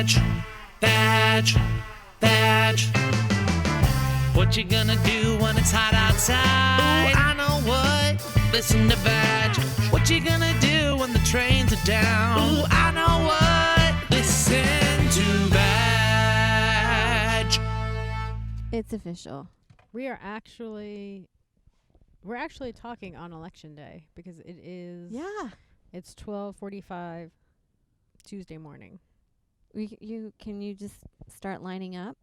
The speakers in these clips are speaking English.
Vag. What you gonna do when it's hot outside? Ooh, I know what. Listen to Vag. What you gonna do when the trains are down? Ooh, I know what. Listen to Vag. It's official. We're actually talking on election day because it is. Yeah. It's 12:45 Tuesday morning. Can you just start lining up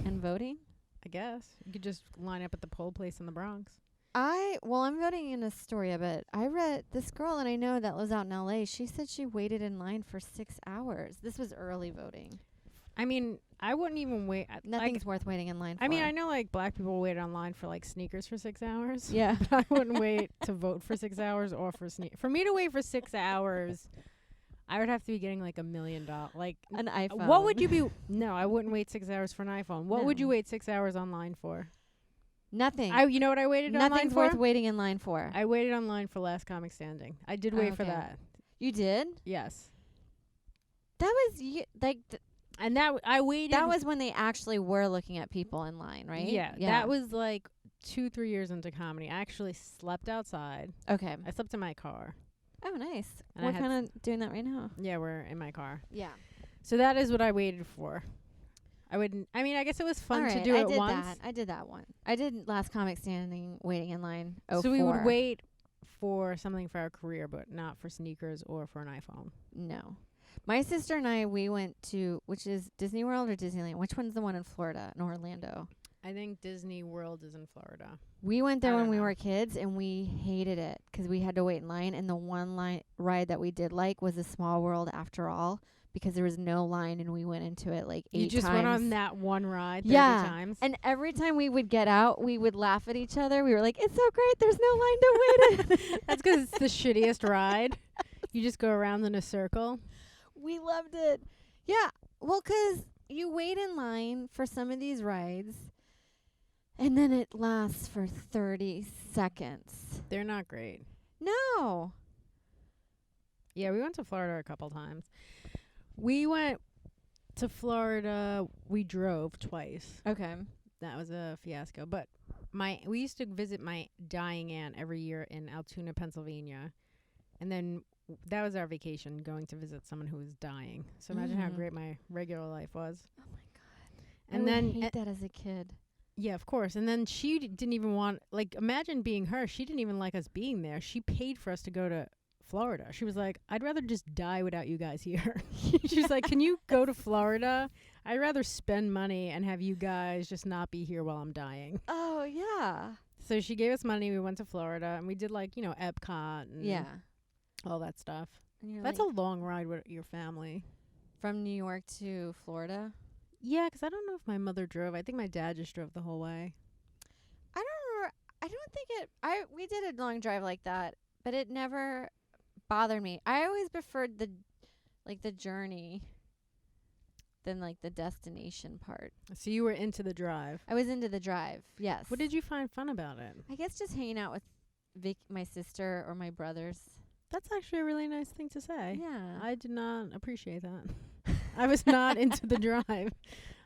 and voting? I guess you could just line up at the poll place in the Bronx. I'm voting in Astoria, but I read this girl that I know that lives out in LA. She said she waited in line for 6 hours. This was early voting. I mean, I wouldn't even wait. Nothing's worth waiting in line for. I mean, I know like black people wait online for like sneakers for 6 hours. Yeah. But I wouldn't wait to vote for 6 hours or for For me to wait for 6 hours, I would have to be getting like $1 million, like an iPhone. What would you be? No, I wouldn't wait 6 hours for an iPhone. What would you No. wait 6 hours online for? Nothing. You know what I waited online for? Nothing's worth waiting in line for. I waited online for Last Comic Standing. I did wait for Okay. that. You did? Yes. That was And I waited. that was when they actually were looking at people in line, right? Yeah. That was like 2-3 years into comedy. I actually slept outside. Okay. I slept in my car. Oh, nice. And We're I had kind of doing that right now. Yeah, we're in my car. Yeah. So that is what I waited for. I guess it was fun to do it once. I did that one. I did Last Comic Standing waiting in line. So we would wait for something for our career, but not for sneakers or for an iPhone. No. My sister and I, we went to, which is Disney World or Disneyland? Which one's the one in Florida, in Orlando? I think Disney World is in Florida. We went there I when don't we know. were kids, and we hated it because we had to wait in line. And the one ride that we did like was a Small World After All, because there was no line, and we went into it like 8 times. You just went on that one ride 30 Yeah. times? And every time we would get out, we would laugh at each other. We were like, it's so great. There's no line to wait in. That's because it's the shittiest ride. You just go around in a circle. We loved it. Yeah. Well, 'cause you wait in line for some of these rides, and then it lasts for 30 seconds. They're not great. No. Yeah, we went to Florida a couple times. We went to Florida. We drove twice. Okay. That was a fiasco. But we used to visit my dying aunt every year in Altoona, Pennsylvania. And then that was our vacation, going to visit someone who was dying. So imagine how great my regular life was. Oh, my God. And I then would hate that as a kid. Yeah, of course. And then she didn't even want, like, imagine being her. She didn't even like us being there. She paid for us to go to Florida. She was like, I'd rather just die without you guys here. She was like, can you go to Florida? I'd rather spend money and have you guys just not be here while I'm dying. Oh, yeah. So she gave us money. We went to Florida and we did Epcot and all that stuff. That's like a long ride with your family. from New York to Florida. Yeah, 'cause I don't know if my mother drove. I think my dad just drove the whole way. I don't think we did a long drive like that, but it never bothered me. I always preferred the journey than like the destination part. So you were into the drive. I was into the drive. Yes. What did you find fun about it? I guess just hanging out with my sister or my brothers. That's actually a really nice thing to say. Yeah. I did not appreciate that. I was not into the drive.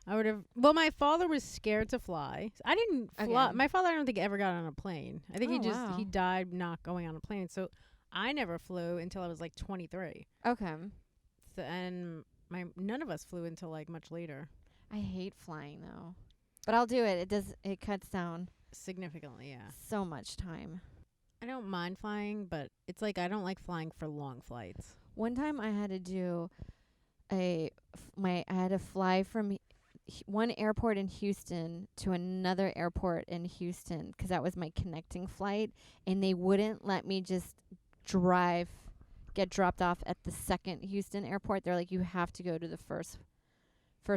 I would have. Well, my father was scared to fly. I didn't fly. Okay. My father, I don't think, ever got on a plane. I think Oh, he wow. died not going on a plane. So I never flew until I was like 23. Okay. So, and none of us flew until like much later. I hate flying though, but I'll do it. It cuts down Significantly, yeah. so much time. I don't mind flying, but it's like I don't like flying for long flights. One time I had to do I had to fly from one airport in Houston to another airport in Houston 'cause that was my connecting flight, and they wouldn't let me just get dropped off at the second Houston airport. They're like, you have to go to the first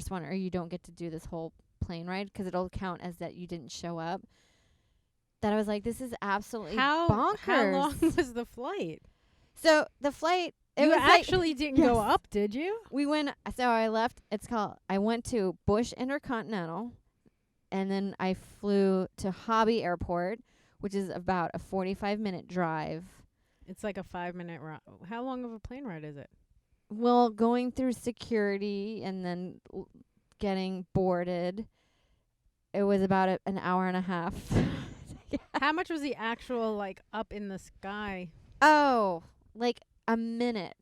one or you don't get to do this whole plane ride 'cause it'll count as that you didn't show up. That I was like, this is absolutely bonkers. How long was the flight? So the flight, You was actually didn't go Yes. up, did you? I went to Bush Intercontinental, and then I flew to Hobby Airport, which is about a 45-minute drive. It's like a 5-minute ride. How long of a plane ride is it? Well, going through security and then getting boarded, it was about an hour and a half. Yeah. How much was the actual, like, up in the sky? Oh, like a minute.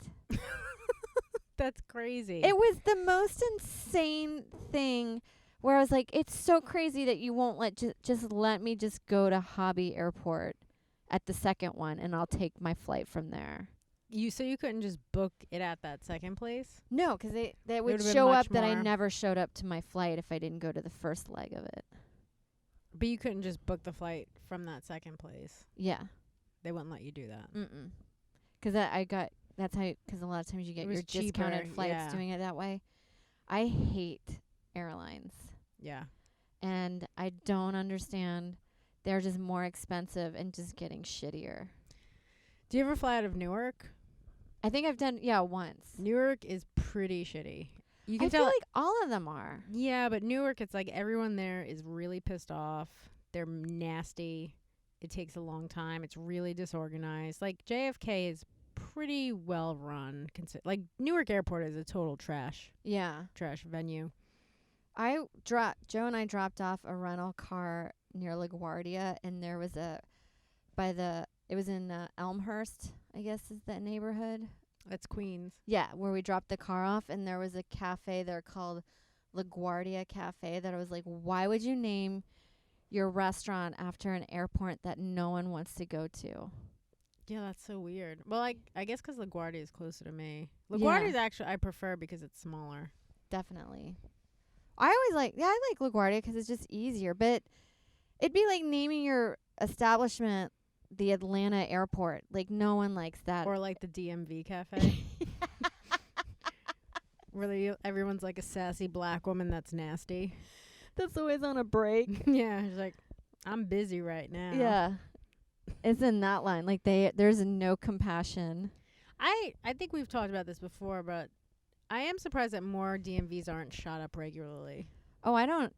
That's crazy. It was the most insane thing where I was like, it's so crazy that you won't just let me just go to Hobby Airport at the second one and I'll take my flight from there. So you couldn't just book it at that second place? No, 'cause they would would've been show much up that I more. never showed up to my flight if I didn't go to the first leg of it. But you couldn't just book the flight from that second place. Yeah. They wouldn't let you do that. 'Cause that's how, 'cause a lot of times you get It was your discounted cheaper, flights yeah. doing it that way. I hate airlines. Yeah. And I don't understand. They're just more expensive and just getting shittier. Do you ever fly out of Newark? I think I've done, once. Newark is pretty shitty. You can I tell. feel like all of them are. Yeah, but Newark, it's like everyone there is really pissed off. They're nasty. It takes a long time. It's really disorganized. Like, JFK is pretty well run. Like, Newark Airport is a total trash Yeah. venue. Joe and I dropped off a rental car near LaGuardia, and there was it was in Elmhurst, I guess is the neighborhood. That's Queens. Yeah, where we dropped the car off, and there was a cafe there called LaGuardia Cafe that I was like, why would you name your restaurant after an airport that no one wants to go to? Yeah, that's so weird. Well, I guess 'cause LaGuardia is closer to me. Yeah. LaGuardia is actually, I prefer because it's smaller. Definitely. I like LaGuardia 'cause it's just easier, but it'd be like naming your establishment the Atlanta airport. Like, no one likes that. Or like the DMV cafe. Where everyone's like a sassy black woman that's nasty. That's always on a break. Yeah, she's like, I'm busy right now. Yeah. It's in that line. Like, there's no compassion. I think we've talked about this before, but I am surprised that more DMVs aren't shot up regularly. Oh, I don't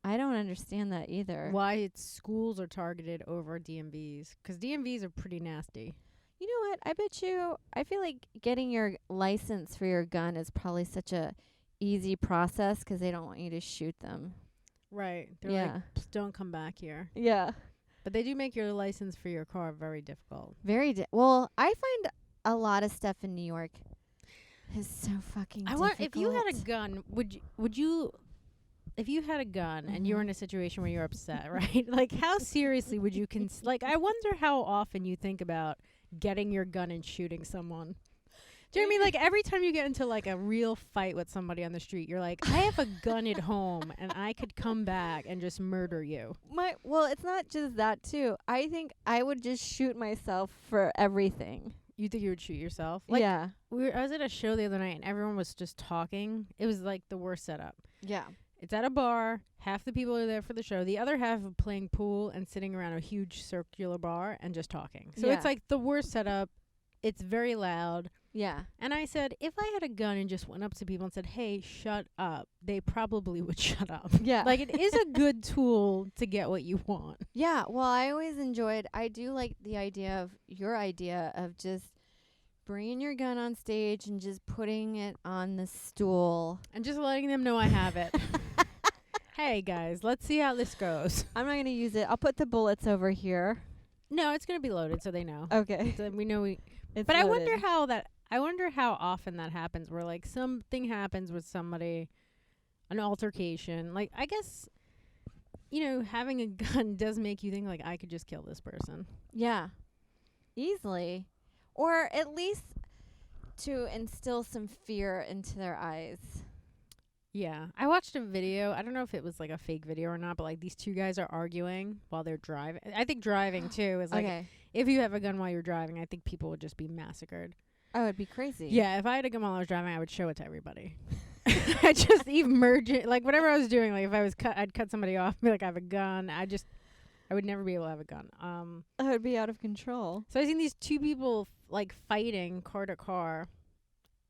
understand that either. Why schools are targeted over DMVs. 'Cause DMVs are pretty nasty. You know what? I feel like getting your license for your gun is probably such a easy process 'cause they don't want you to shoot them. Right. They're Yeah. like, "Psst, don't come back here." Yeah. But they do make your license for your car very difficult. Well, I find a lot of stuff in New York is so fucking difficult. If you had a gun, would you if you had a gun and you were in a situation where you're upset, right? Like, how seriously would you like, I wonder how often you think about getting your gun and shooting someone. Do you know what I mean? Like, every time you get into like a real fight with somebody on the street, you're like, I have a gun at home and I could come back and just murder you. Well, it's not just that too. I think I would just shoot myself for everything. You think you would shoot yourself? Like, yeah. I was at a show the other night and everyone was just talking. It was like the worst setup. Yeah. It's at a bar. Half the people are there for the show. The other half are playing pool and sitting around a huge circular bar and just talking. So it's like the worst setup. It's very loud. Yeah. And I said, if I had a gun and just went up to people and said, hey, shut up, they probably would shut up. Yeah. Like, it is a good tool to get what you want. Yeah. Well, I do like your idea of just bringing your gun on stage and just putting it on the stool. And just letting them know I have it. Hey, guys, let's see how this goes. I'm not going to use it. I'll put the bullets over here. No, it's going to be loaded so they know. Okay. So we know It's But loaded. I wonder how often that happens where like something happens with somebody, an altercation. Like, I guess, having a gun does make you think like I could just kill this person. Yeah. Easily. Or at least to instill some fear into their eyes. Yeah. I watched a video. I don't know if it was like a fake video or not, but like these two guys are arguing while they're driving. I think driving too is like, Okay. if you have a gun while you're driving, I think people would just be massacred. Oh, it'd be crazy. Yeah, if I had a gun while I was driving, I would show it to everybody. I just even merge it, like whatever I was doing. Like if I was I'd cut somebody off, be like, I have a gun. I would never be able to have a gun. That would be out of control. So I seen these two people like fighting car to car,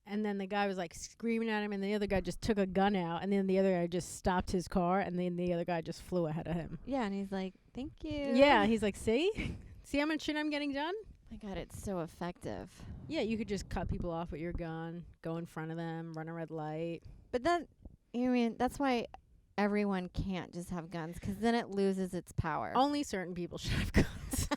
and then the guy was like screaming at him, and the other guy just took a gun out, and then the other guy just stopped his car, and then the other guy just flew ahead of him. Yeah, and he's like, "Thank you." Yeah, he's like, see how much shit I'm getting done? My God, it's so effective. Yeah, you could just cut people off with your gun, go in front of them, run a red light. But that's why everyone can't just have guns, 'cause then it loses its power. Only certain people should have guns.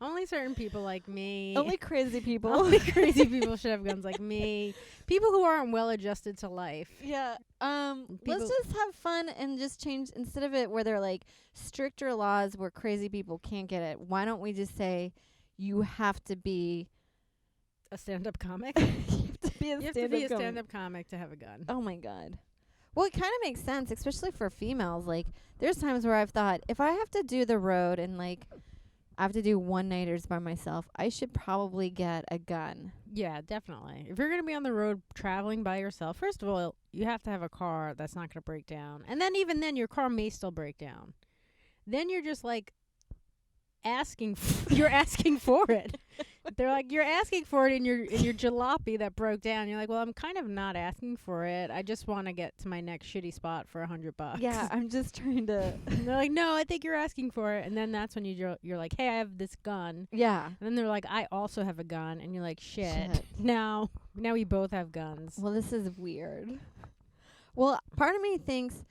Only certain people like me. Only crazy people. Only crazy people should have guns like me. People who aren't well adjusted to life. Yeah. Let's People- just have fun and just change, instead of it where they're like stricter laws where crazy people can't get it. Why don't we just say you have to be A stand-up comic. you have to be a You have to stand-up be a comic. stand-up comic to have a gun. Oh my God. Well, it kind of makes sense, especially for females. Like, there's times where I've thought, if I have to do the road and like I have to do one-nighters by myself, I should probably get a gun. Yeah, definitely. If you're going to be on the road traveling by yourself, first of all, you have to have a car that's not going to break down. And then even then, your car may still break down. Then you're just like you're asking for it. They're like, you're asking for it in your jalopy that broke down. You're like, well, I'm kind of not asking for it. I just want to get to my next shitty spot for $100. Yeah, I'm just trying to. And they're like, no, I think you're asking for it. And then that's when you're like, hey, I have this gun. Yeah. And then they're like, I also have a gun. And you're like, shit. Shit. Now we both have guns. Well, this is weird. Well, part of me thinks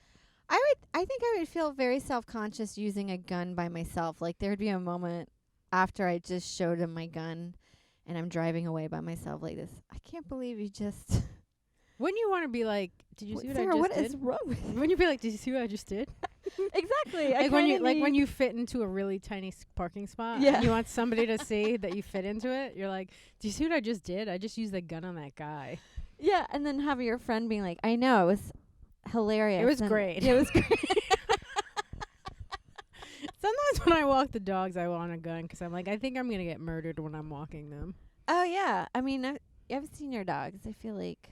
I think I would feel very self-conscious using a gun by myself. Like, there'd be a moment after I just showed him my gun and I'm driving away by myself like this. I can't believe you just. Wouldn't you want to be like, did you see what I Sarah, just what did? is wrong with you? Wouldn't you be like, did you see what I just did? Exactly. Like when you fit into a really tiny parking spot. Yeah. And you want somebody to see that you fit into it. You're like, do you see what I just did? I just used a gun on that guy. Yeah, and then have your friend being like, I know, it was hilarious. It was and great. Yeah, it was great. Sometimes when I walk the dogs, I want a gun 'cause I'm like, I think I'm going to get murdered when I'm walking them. Oh, yeah. I mean, I've seen your dogs. I feel like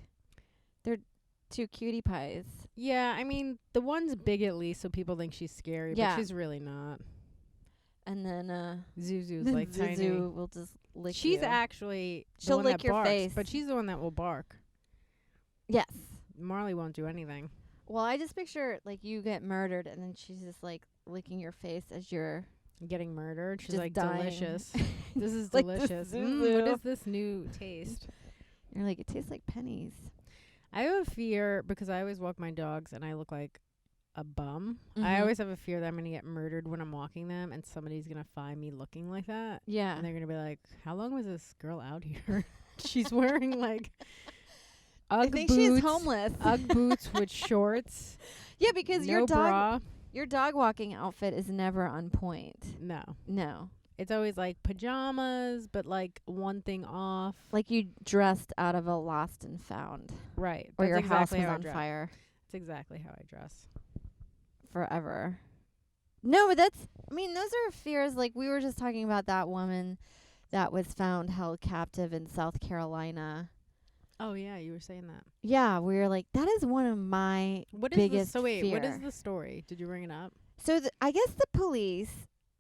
they're two cutie pies. Yeah, I mean, the one's big at least, so people think she's scary, Yeah. but she's really not. And then Zuzu's like Zuzu tiny. will just lick She's you. actually the She'll one lick that your barks, face. but she's the one that will bark. Yes. Marley won't do anything. Well, I just picture, like, you get murdered, and then she's just, like, licking your face as you're Getting murdered. She's just like, dying. delicious. This is Like this delicious. What Zuzu. is this new taste? You're like, it tastes like pennies. I have a fear because I always walk my dogs and I look like a bum. I Mhm. always have a fear that I'm going to get murdered when I'm walking them and somebody's going to find me looking like that. Yeah. And they're going to be like, how long was this girl out here? She's wearing like Ugg I think boots. she's homeless. Ugg boots with shorts. Yeah, because No your bra. dog walking outfit is never on point. No. No. It's always like pajamas, but like one thing off. Like you dressed out of a lost and found. Right. Or That's your exactly house was how I on dress. fire That's exactly how I dress. forever. No, but those are fears. Like, we were just talking about that woman that was found held captive in South Carolina. Oh yeah, you were saying that. Yeah, we were like, that is one of my What is biggest the, so wait, what is fear. the story? Did you bring it up? So I guess the police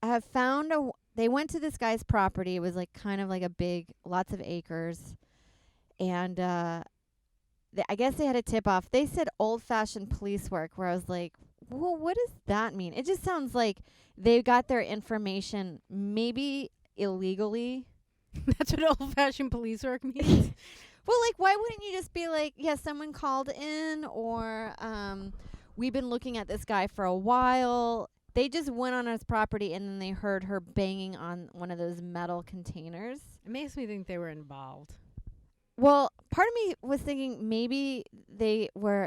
have found they went to this guy's property. It was like kind of like a big, lots of acres. And I guess they had a tip off. They said old-fashioned police work, where I was like, well, what does that mean? It just sounds like they got their information maybe illegally. That's what old-fashioned police work means. Well, like, why wouldn't you just be like, yeah, someone called in, or we've been looking at this guy for a while. They just went on his property, and then they heard her banging on one of those metal containers. It makes me think they were involved. Well, part of me was thinking maybe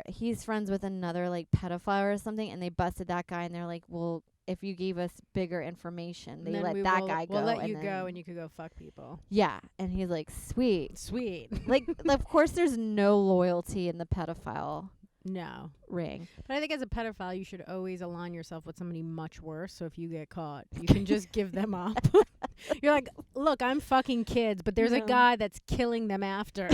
he's friends with another, like, pedophile or something, and they busted that guy, and they're like, well, if you gave us bigger information, they And then let we that will, guy go. We'll let and you then, go and you could go fuck people. yeah, and he's like, sweet. Sweet. Like, of course there's no loyalty in the pedophile No. ring. But I think as a pedophile, you should always align yourself with somebody much worse. So if you get caught, you can just give them up. You're like, look, I'm fucking kids, but there's a No. guy that's killing them after.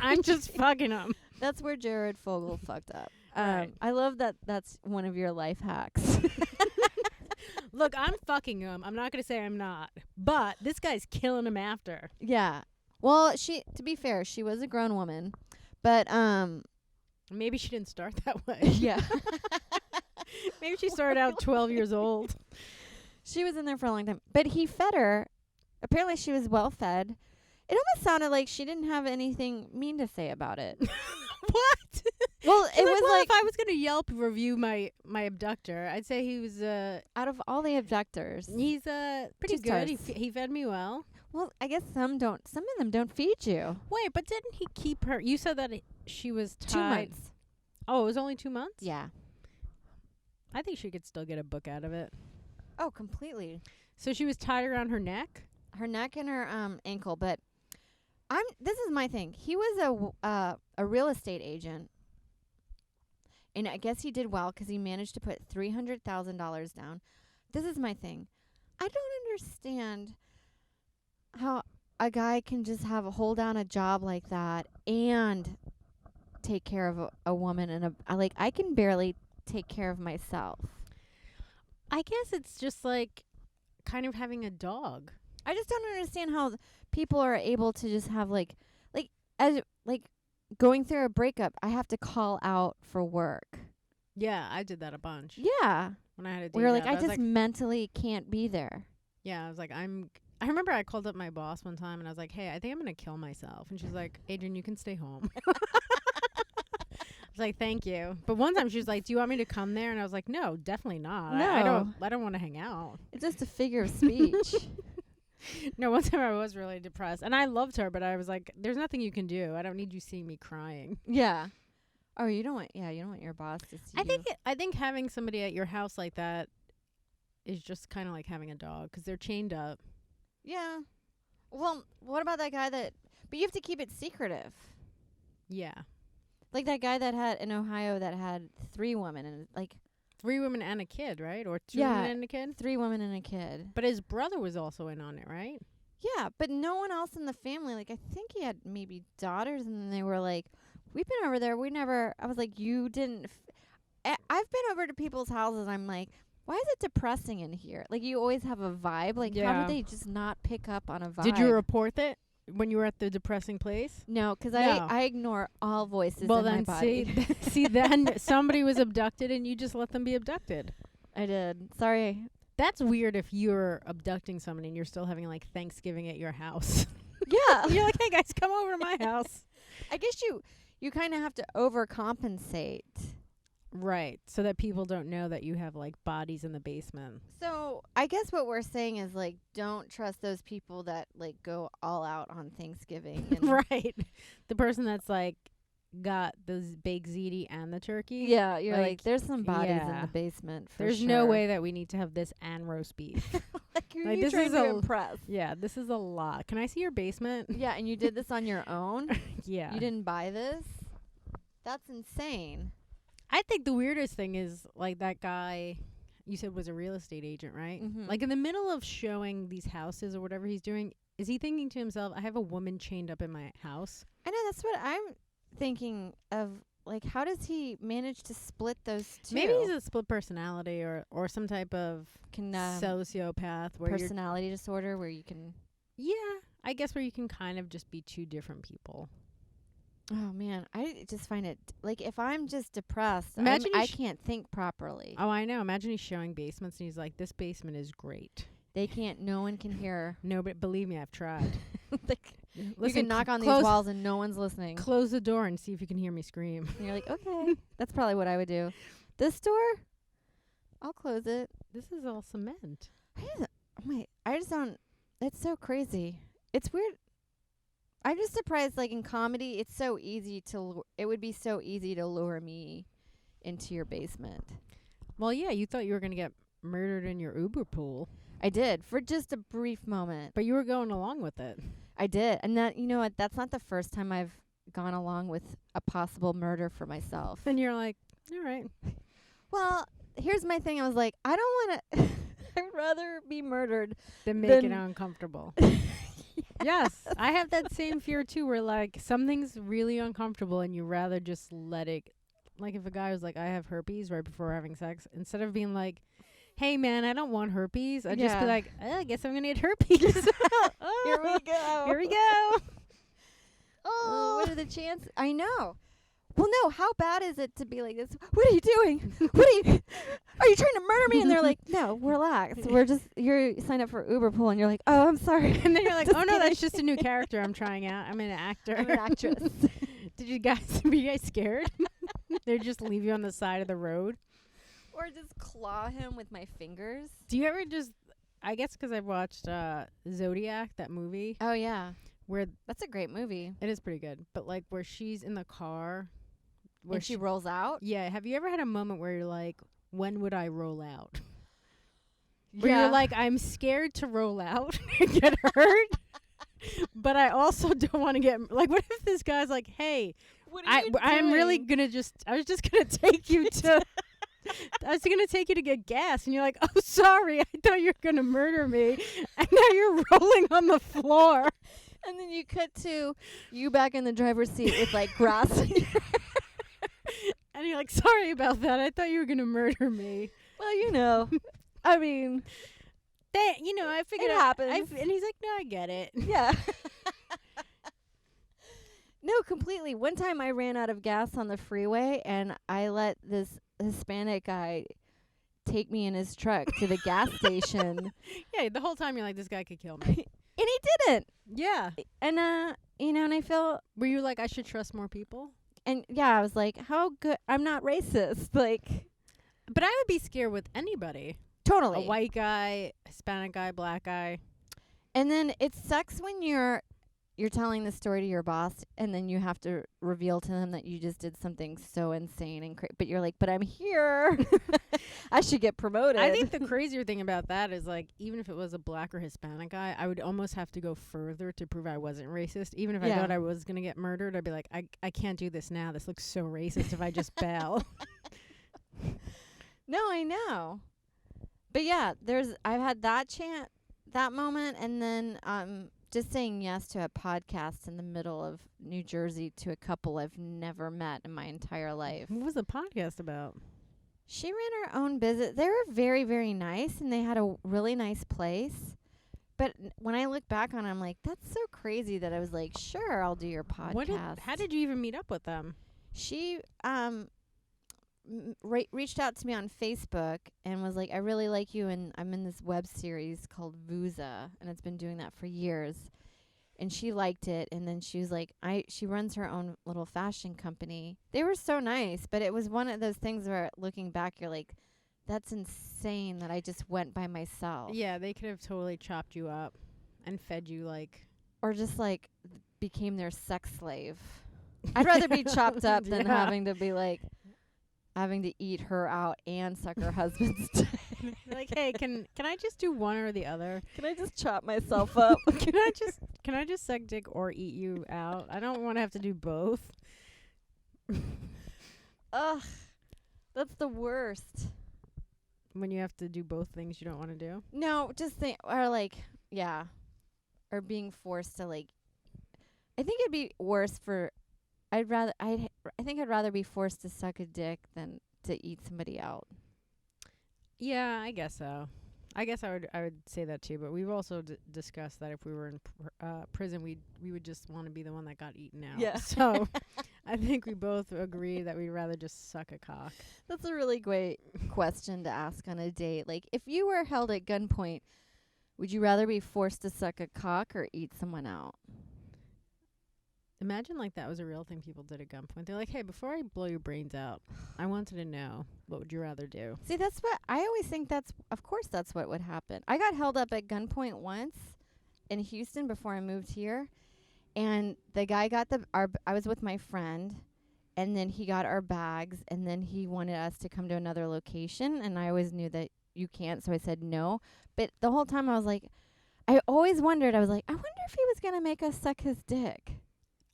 I'm just fucking them. That's where Jared Fogle fucked up. Right. I love that that's one of your life hacks. Look, I'm fucking him. I'm not going to say I'm not. But this guy's killing him after. Yeah. Well, to be fair, she was a grown woman. But, Maybe she didn't start that way. yeah. Maybe she started out 12 years old. She was in there for a long time. But he fed her. Apparently she was well fed. It almost sounded like she didn't have anything mean to say about it. What? Well, it was well, like if I was going to Yelp review my abductor, I'd say he was out of all the abductors. he's pretty 2 good. stars. He fed me well. Well, I guess some don't. Some of them don't feed you. Wait, but didn't he keep her? You said that she was 2 tied. months. Oh, it was only 2 months? Yeah. I think she could still get a book out of it. Oh, completely. So she was tied around her neck? Her neck and her ankle, but this is my thing. He was a real estate agent. And I guess he did well 'cause he managed to put $300,000 down. This is my thing. I don't understand how a guy can just hold down a job like that and take care of a woman and I can barely take care of myself. I guess it's just like kind of having a dog. I just don't understand how people are able to just have as going through a breakup. I have to call out for work. Yeah, I did that a bunch. Yeah. When I had a day We were job. I was just mentally can't be there. Yeah, I was like, I remember I called up my boss one time and I was like, hey, I think I'm going to kill myself. And she's like, Adrienne, you can stay home. I was like, thank you. But one time she was like, do you want me to come there? And I was like, no, definitely not. No. I don't want to hang out. It's just a figure of speech. No, one time I was really depressed. And I loved her, but I was like, there's nothing you can do. I don't need you seeing me crying. Yeah. Oh, you don't want your boss to see you. I think having somebody at your house like that is just kind of like having a dog because they're chained up. Yeah. Well, what about that guy but you have to keep it secretive. Yeah. Like that guy that had in Ohio that had 3 women and 3 women and a kid, right? Or 2 Yeah. women and a kid? 3 women and a kid. But his brother was also in on it, right? Yeah, but no one else in the family. I think he had maybe daughters, and then they were like, we've been over there. I was like, you didn't. I've been over to people's houses. I'm like, why is it depressing in here? You always have a vibe. How Yeah. did they just not pick up on a vibe? Did you report that when you were at the depressing place? No, 'cause No. I ignore all voices Well, in my then body. see, then somebody was abducted and you just let them be abducted. I did. Sorry. That's weird if you're abducting somebody and you're still having Thanksgiving at your house. Yeah. You're like, hey guys, come over to my house. I guess you kind of have to overcompensate. Right. So that people don't know that you have bodies in the basement. So I guess what we're saying is don't trust those people that go all out on Thanksgiving. And Right. The person that's got the baked ziti and the turkey. Yeah, you're there's some bodies in yeah. the basement. There's sure. no way that we need to have this and roast beef. Who are Like, you this trying is to a- impress? Yeah, this is a lot. Can I see your basement? Yeah, and you did this on your own? Yeah. You didn't buy this? That's insane. I think the weirdest thing is that guy you said was a real estate agent, right? Mhm. In the middle of showing these houses or whatever he's doing, is he thinking to himself, I have a woman chained up in my house? I know, that's what I'm thinking of. How does he manage to split those two? Maybe he's a split personality or some type of sociopath sociopath where personality disorder where you can. yeah, I guess where you can kind of just be 2 different people. Oh man, I just find it if I'm just depressed, Imagine I can't think properly. Oh, I know. Imagine he's showing basements and he's like, this basement is great. They can't. No one can hear. No, but believe me, I've tried. You can knock on these close- walls and no one's listening. Close the door and see if you can hear me scream. And you're like, okay, that's probably what I would do. This door, I'll close it. This is all cement. I just don't. It's so crazy. It's weird. I'm just surprised. In comedy, it's so easy it would be so easy to lure me into your basement. Well, yeah, you thought you were going to get murdered in your Uber pool, I did for just a brief moment. but you were going along with it. I did, and that you know what? That's not the first time I've gone along with a possible murder for myself. And you're like, all right. Well, here's my thing. I was like, I don't want to. I'd rather be murdered. Then make it Then- uncomfortable. Yes, I have that same fear too where something's really uncomfortable and you rather just let it. If a guy was like, I have herpes right before having sex, instead of being like, hey man, I don't want herpes, I'd just be Yeah. like, I guess I'm going to get herpes. Here we go. Here we go. What are the chances? I know. well, no, how bad is it to be like this? What are you doing? Are you trying to murder me? And they're like, no, relax. You're signed up for Uber pool. And you're like, oh, I'm sorry. And then you're like, Just oh no, kidding. that's just a new character I'm trying out. I'm an actor. I'm an actress. Were you guys scared? They just leave you on the side of the road. Or just claw him with my fingers. Do you ever just, I guess because I've watched Zodiac, that movie, Oh, yeah. where That's a great movie. it is pretty good, but like where she's in the car. Where When she rolls out? Yeah, have you ever had a moment where you're like, when would I roll out? Where you're like, I'm scared to roll out and get hurt, but I also don't want to get, like, what if this guy's like, hey, what are you I'm really doing? gonna I was just gonna take you to, I was gonna take you to get gas, and you're like, oh, sorry, I thought you were gonna murder me, and now you're rolling on the floor. And then you cut to you back in the driver's seat with like grass in your hair. And you're like, sorry about that, I thought you were gonna murder me. Well, you know, I mean, I figured it out, happens. and he's like, no, I get it. Yeah. No, completely. One time I ran out of gas on the freeway and I let this Hispanic guy take me in his truck to the gas station. Yeah, the whole time you're like, this guy could kill me. And he didn't. Yeah. And and I feel, Were you like, I should trust more people? and yeah, I was like, how good, I'm not racist. Like, But I would be scared with anybody. totally. A white guy, Hispanic guy, black guy. And then it sucks when you're telling the story to your boss and then you have to reveal to them that you just did something so insane and but you're like, but I'm here. I should get promoted. I think the crazier thing about that is, like, even if it was a black or Hispanic guy, I would almost have to go further to prove I wasn't racist. Even if I Yeah. thought I was going to get murdered, I'd be like, I can't do this now. This looks so racist if I just bail. No, I know. But yeah, I've had that moment, and then just saying yes to a podcast in the middle of New Jersey to a couple I've never met in my entire life. What was the podcast about? She ran her own business. They were very, very nice, and they had a really nice place. But when I look back on it, I'm like, that's so crazy that I was like, sure, I'll do your podcast. How did you even meet up with them? She reached out to me on Facebook and was like, I really like you, and I'm in this web series called Vuza, and it's been doing that for years. And she liked it, and then she was like, she runs her own little fashion company. They were so nice, but it was one of those things where, looking back, you're like, that's insane that I just went by myself. Yeah, they could have totally chopped you up and fed you, like... Or just, like, became their sex slave. I'd rather be chopped up than Yeah. having to eat her out and suck her husband's dick. Like, hey, can I just do one or the other? Can I just chop myself up? Can I just suck dick or eat you out? I don't want to have to do both. Ugh, that's the worst. When you have to do both things you don't want to do. No, just think, or like, yeah, or being forced to like. I think it'd be worse for. I think I'd rather be forced to suck a dick than to eat somebody out. Yeah, I guess so. I guess I would say that too. But we've also discussed that if we were in prison, we would just want to be the one that got eaten out. Yeah. So I think we both agree that we'd rather just suck a cock. That's a really great question to ask on a date. Like, if you were held at gunpoint, would you rather be forced to suck a cock or eat someone out? Imagine like that was a real thing people did at gunpoint. They're like, hey, before I blow your brains out, I wanted to know, what would you rather do? See, that's what I always think. Of course that's what would happen. I got held up at gunpoint once in Houston before I moved here, and the guy got I was with my friend, and then he got our bags, and then he wanted us to come to another location, and I always knew that you can't, so I said no. But the whole time I was like, I always wondered, I was like, I wonder if he was going to make us suck his dick.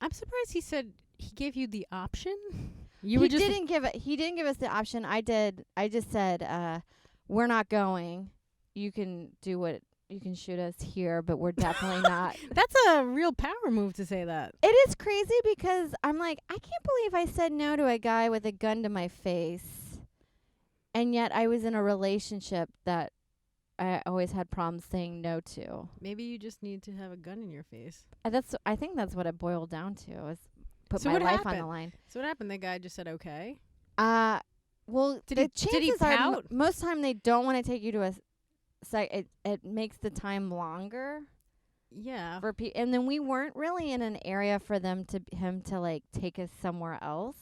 I'm surprised he said he gave you the option. He didn't give us the option. I did. I just said, we're not going. You can shoot us here, but we're definitely not. That's a real power move to say that. It is crazy because I'm like, I can't believe I said no to a guy with a gun to my face. And yet I was in a relationship that I always had problems saying no to. Maybe you just need to have a gun in your face. I think that's what it boiled down to, is put So my what life on the happened? line. So what happened? The guy just said okay. Well, Did the he- did he chances are pout? most time they don't want to take you to a site. It makes the time longer Yeah. for and then we weren't really in an area for him to like take us somewhere else.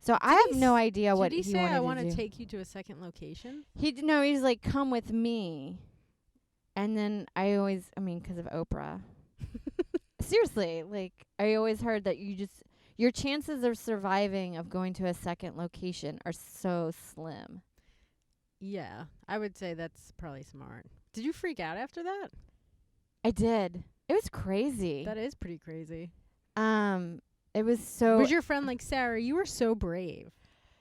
So I have no idea what Did he he say wanted I to want do. to take you to a second location? He's like, come with me. And then I always, 'cause of Oprah. Seriously, like I always heard that your chances of surviving of going to a second location are so slim. Yeah, I would say that's probably smart. Did you freak out after that? I did. It was crazy. That is pretty crazy. It was so. Was your friend like, Sarah, you were so brave?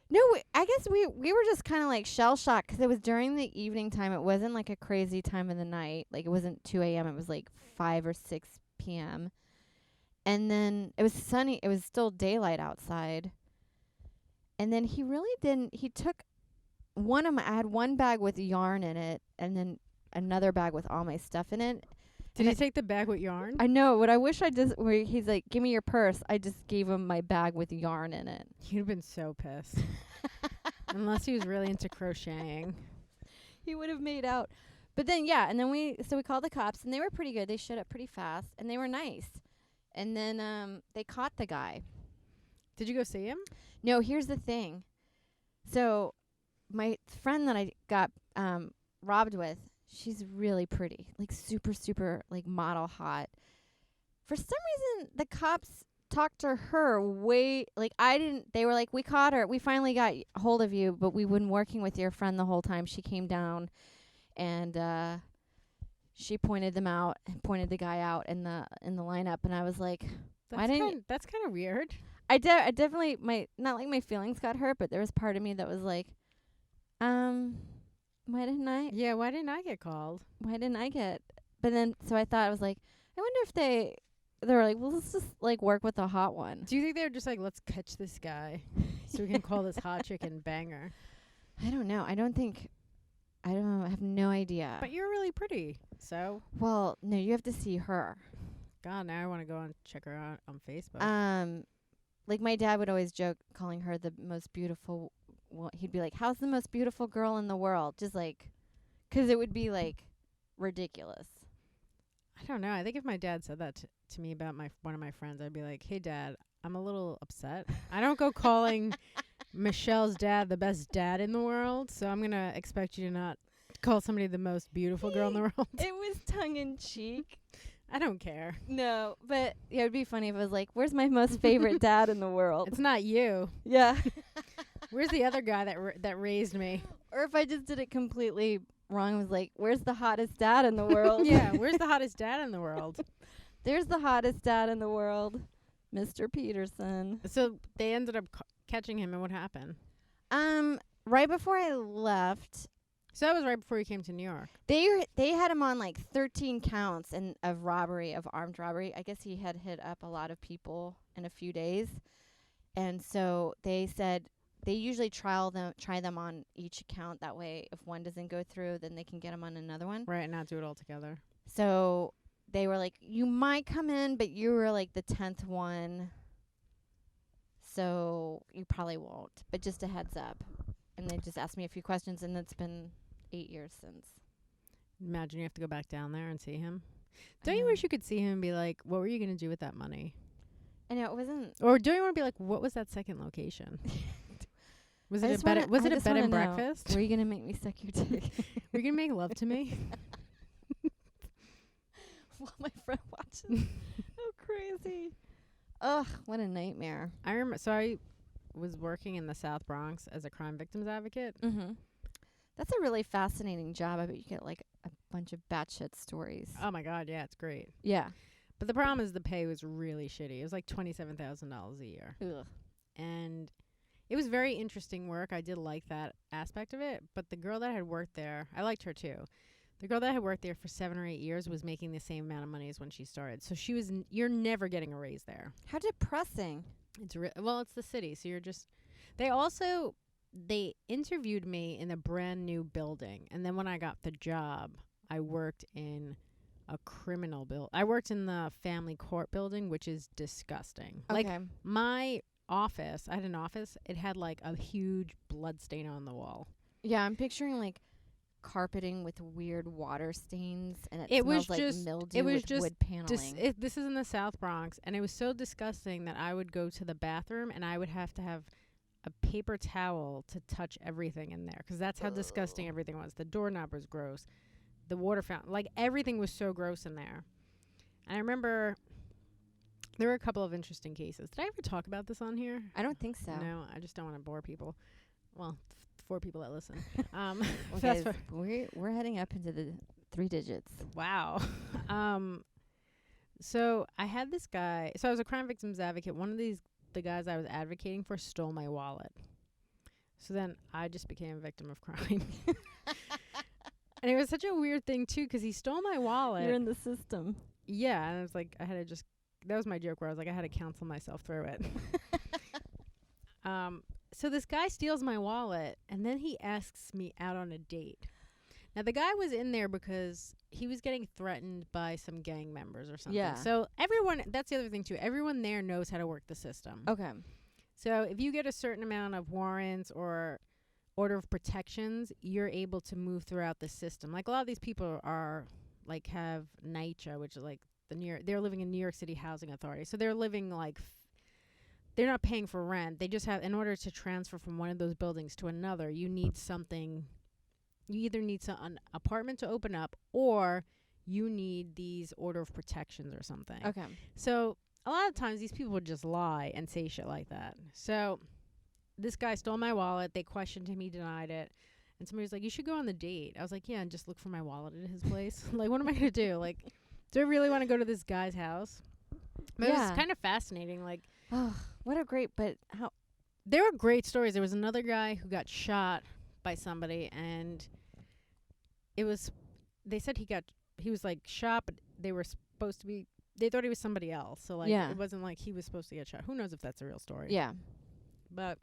No, I guess we were just kind of like shell shocked 'cause it was during the evening time. It wasn't like a crazy time of the night. Like it wasn't 2 a.m. It was like 5 or 6 p.m. And then it was sunny. It was still daylight outside. And then he really didn't. He took I had one bag with yarn in it and then another bag with all my stuff in it. Did he take the bag with yarn? I know. What I wish I just, where he's like, give me your purse. I just gave him my bag with yarn in it. You'd have been so pissed. Unless he was really into crocheting. He would have made out. But then, yeah. And then we called the cops and they were pretty good. They showed up pretty fast and they were nice. And then, they caught the guy. Did you go see him? No, here's the thing. So my friend that I got, robbed with, she's really pretty, like super, super, like model hot. For some reason, the cops talked to her they were like, we caught her. We finally got a hold of you, but we've been working with your friend the whole time. She came down and, she pointed the guy out in the lineup. And I was like, That's kind of weird. I definitely, not like my feelings got hurt, but there was part of me that was like, why didn't I? Yeah, why didn't I get called? Why didn't I get? But then, so I thought, I was like, I wonder if they were like, well, let's just like work with the hot one. Do you think they were just like, let's catch this guy so we can call this hot chick and bang her? I don't know. I have no idea. But you're really pretty, so. Well, no, you have to see her. God, now I want to go and check her out on Facebook. Like my dad would always joke calling her the most beautiful. He'd be like, how's the most beautiful girl in the world? Just like, 'cause it would be like ridiculous. I don't know. I think if my dad said that to me about one of my friends, I'd be like, hey, Dad, I'm a little upset. I don't go calling Michelle's dad the best dad in the world, so I'm going to expect you to not call somebody the most beautiful girl in the world. It was tongue in cheek. I don't care. No, but yeah, it'd be funny if it was like, where's my most favorite dad in the world? It's not you. Yeah. Where's the other guy that raised me? Or if I just did it completely wrong, was like, where's the hottest dad in the world? Yeah, where's the hottest dad in the world? There's the hottest dad in the world, Mr. Peterson. So they ended up catching him, and what happened? Right before I left, So that was right before you came to New York. they had him on like 13 counts of armed robbery. I guess he had hit up a lot of people in a few days. And so they said they usually try them on each account. That way, if one doesn't go through, then they can get him on another one. Right, not do it all together. So they were like, you might come in, but you were like the 10th one. So you probably won't. But just a heads up. And they just asked me a few questions, and it's been 8 years since. Imagine you have to go back down there and see him. Don't you wish you could see him and be like, what were you going to do with that money? I know, it wasn't. Or don't you want to be like, what was that second location? Was it a bed and breakfast? Were you going to make me suck your dick? Were you going to make love to me? While my friend watches. Oh, crazy. Ugh, what a nightmare. I remember. So I was working in the South Bronx as a crime victims advocate. Mm-hmm. That's a really fascinating job. I bet you get like a bunch of batshit stories. Oh my God, yeah, it's great. Yeah. But the problem is the pay was really shitty. It was like $27,000 a year. Ugh. And it was very interesting work. I did like that aspect of it. But the girl that had worked there, I liked her too. The girl that had worked there for 7 or 8 years was making the same amount of money as when she started. So she was, you're never getting a raise there. How depressing. It's it's the city. So you're just, they interviewed me in a brand new building. And then when I got the job, I worked in a criminal build. I worked in the family court building, which is disgusting. Okay. Like my office, I had an office. It had like a huge blood stain on the wall. Yeah, I'm picturing like carpeting with weird water stains, and It smells was like just- mildew it was with just wood paneling. This is in the South Bronx, and it was so disgusting that I would go to the bathroom and I would have to have a paper towel to touch everything in there, because that's how disgusting everything was. The doorknob was gross. The water fountain, like everything was so gross in there. And I remember there were a couple of interesting cases. Did I ever talk about this on here? I don't think so. No, I just don't want to bore people. Well, 4 people that listen. Okay, we're heading up into the 3 digits. Wow. So I had this guy. So I was a crime victims advocate. One of the guys I was advocating for stole my wallet. So then I just became a victim of crime. And it was such a weird thing too, because he stole my wallet. You're in the system. Yeah, and I was like, I had to just. That was my joke where I was like, I had to counsel myself through it. So this guy steals my wallet, and then he asks me out on a date. Now, the guy was in there because he was getting threatened by some gang members or something. Yeah. So everyone, that's the other thing too, everyone there knows how to work the system. Okay. So if you get a certain amount of warrants or order of protections, you're able to move throughout the system. Like a lot of these people are, like, have NYCHA, which is like they're living in New York City Housing Authority. So they're living like, they're not paying for rent. They just have, in order to transfer from one of those buildings to another, you need something. You either need an apartment to open up, or you need these order of protections or something. Okay. So a lot of times these people would just lie and say shit like that. So this guy stole my wallet. They questioned him. He denied it. And somebody was like, you should go on the date. I was like, yeah, and just look for my wallet at his place. Like, what am I going to do? Like, do I really want to go to this guy's house? But it was kind of fascinating. Like, Oh, what a great, but how? there were great stories. There was another guy who got shot by somebody, and it was, they said he was like shot, but they were supposed to be, they thought he was somebody else. So like, Yeah. it wasn't like he was supposed to get shot. Who knows if that's a real story? Yeah. But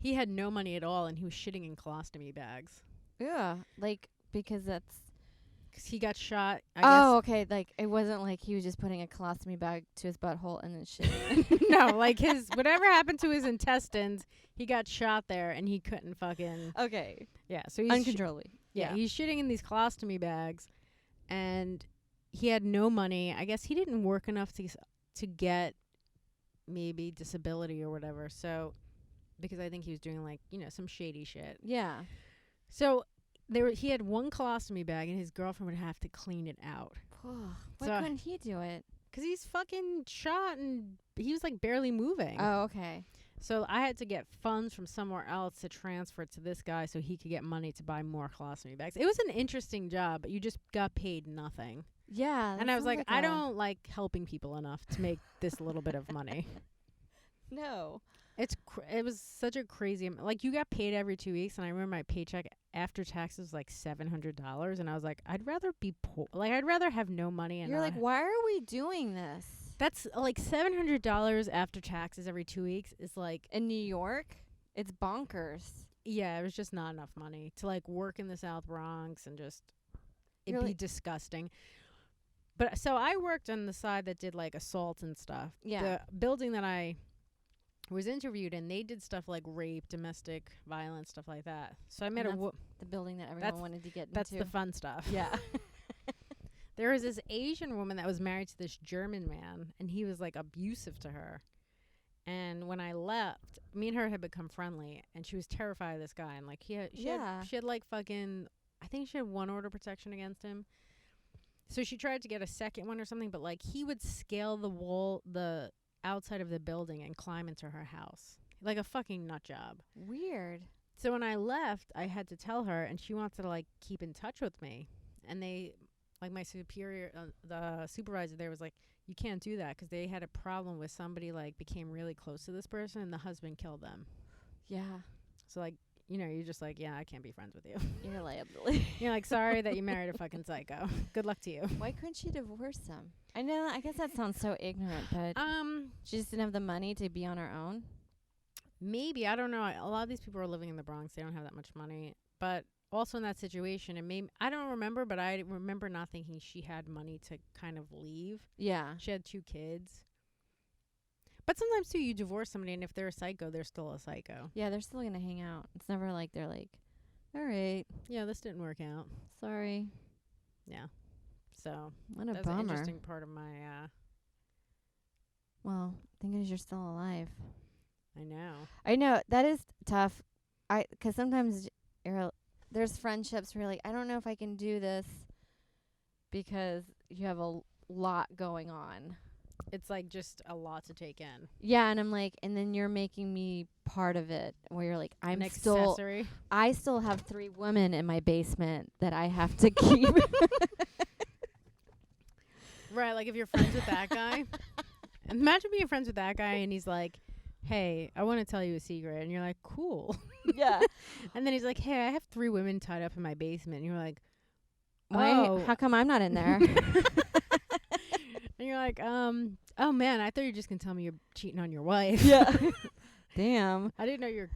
he had no money at all, and he was shitting in colostomy bags. Yeah. Like, because that's. 'Cause he got shot. Oh, okay. Like, it wasn't like he was just putting a colostomy bag to his butthole and then shit. No, like whatever happened to his intestines, he got shot there, and he couldn't fucking. Okay. Yeah, so he's Uncontrollably. yeah, he's shitting in these colostomy bags, and he had no money. I guess he didn't work enough to get maybe disability or whatever. So, because I think he was doing like, some shady shit. Yeah. So he had one colostomy bag, and his girlfriend would have to clean it out. Why So- couldn't he do it? 'Cause he's fucking shot, and he was like barely moving. Oh, okay. So I had to get funds from somewhere else to transfer it to this guy so he could get money to buy more colostomy bags. It was an interesting job, but you just got paid nothing. Yeah. And I was like, I don't like helping people enough to make this little bit of money. No. It was such a crazy like, you got paid every 2 weeks, and I remember my paycheck after taxes was like $700, and I was like, I'd rather be poor. Like, I'd rather have no money. And You're like, why are we doing this? that's like $700 after taxes every 2 weeks is like, In New York, it's bonkers. yeah, it was just not enough money to like work in the South Bronx, and just it'd You're be like- disgusting. But so I worked on the side that did like assault and stuff. Yeah. The building that I was interviewed in, they did stuff like rape, domestic violence, stuff like that. So I met And a The building that everyone That's- wanted to get that's into. the fun stuff. Yeah. There was this Asian woman that was married to this German man, and he was like abusive to her. And when I left, me and her had become friendly, and she was terrified of this guy. And like, she had like fucking, I think she had one order of protection against him. So she tried to get a second one or something, but like, he would scale the outside of the building and climb into her house. Like a fucking nut job. Weird. So when I left, I had to tell her, and she wanted to like keep in touch with me. And they, like, my superior, the supervisor there was like, you can't do that, 'cause they had a problem with somebody like became really close to this person, and the husband killed them. Yeah. So like, you're just like, yeah, I can't be friends with you. You're liability. You're like, sorry that you married a fucking psycho. Good luck to you. Why couldn't she divorce him? I know. I guess that sounds so ignorant, but she just didn't have the money to be on her own. Maybe, I don't know. A lot of these people are living in the Bronx. They don't have that much money. But also in that situation, and maybe I don't remember, but I remember not thinking she had money to kind of leave. Yeah. She had 2 kids. But sometimes too, you divorce somebody, and if they're a psycho, they're still a psycho. Yeah, they're still gonna hang out. It's never like they're like, all right, Yeah, this didn't work out. sorry. Yeah. So What a that's an bummer. interesting part of my. Well, thank goodness you're still alive. I know. I know that is tough. 'Cause sometimes there's friendships where you're like, I don't know if I can do this because you have a lot going on. It's like just a lot to take in. Yeah, and I'm like, and then you're making me part of it, where you're like, An accessory. I still have 3 women in my basement that I have to keep. Right, like if you're friends with that guy. Imagine being friends with that guy and he's like, hey, I want to tell you a secret. And you're like, cool. Yeah. And then he's like, hey, I have 3 women tied up in my basement. And you're like, Why? oh. How come I'm not in there? And you're like, oh man, I thought you were just going to tell me you're cheating on your wife. Yeah. Damn. I didn't know you're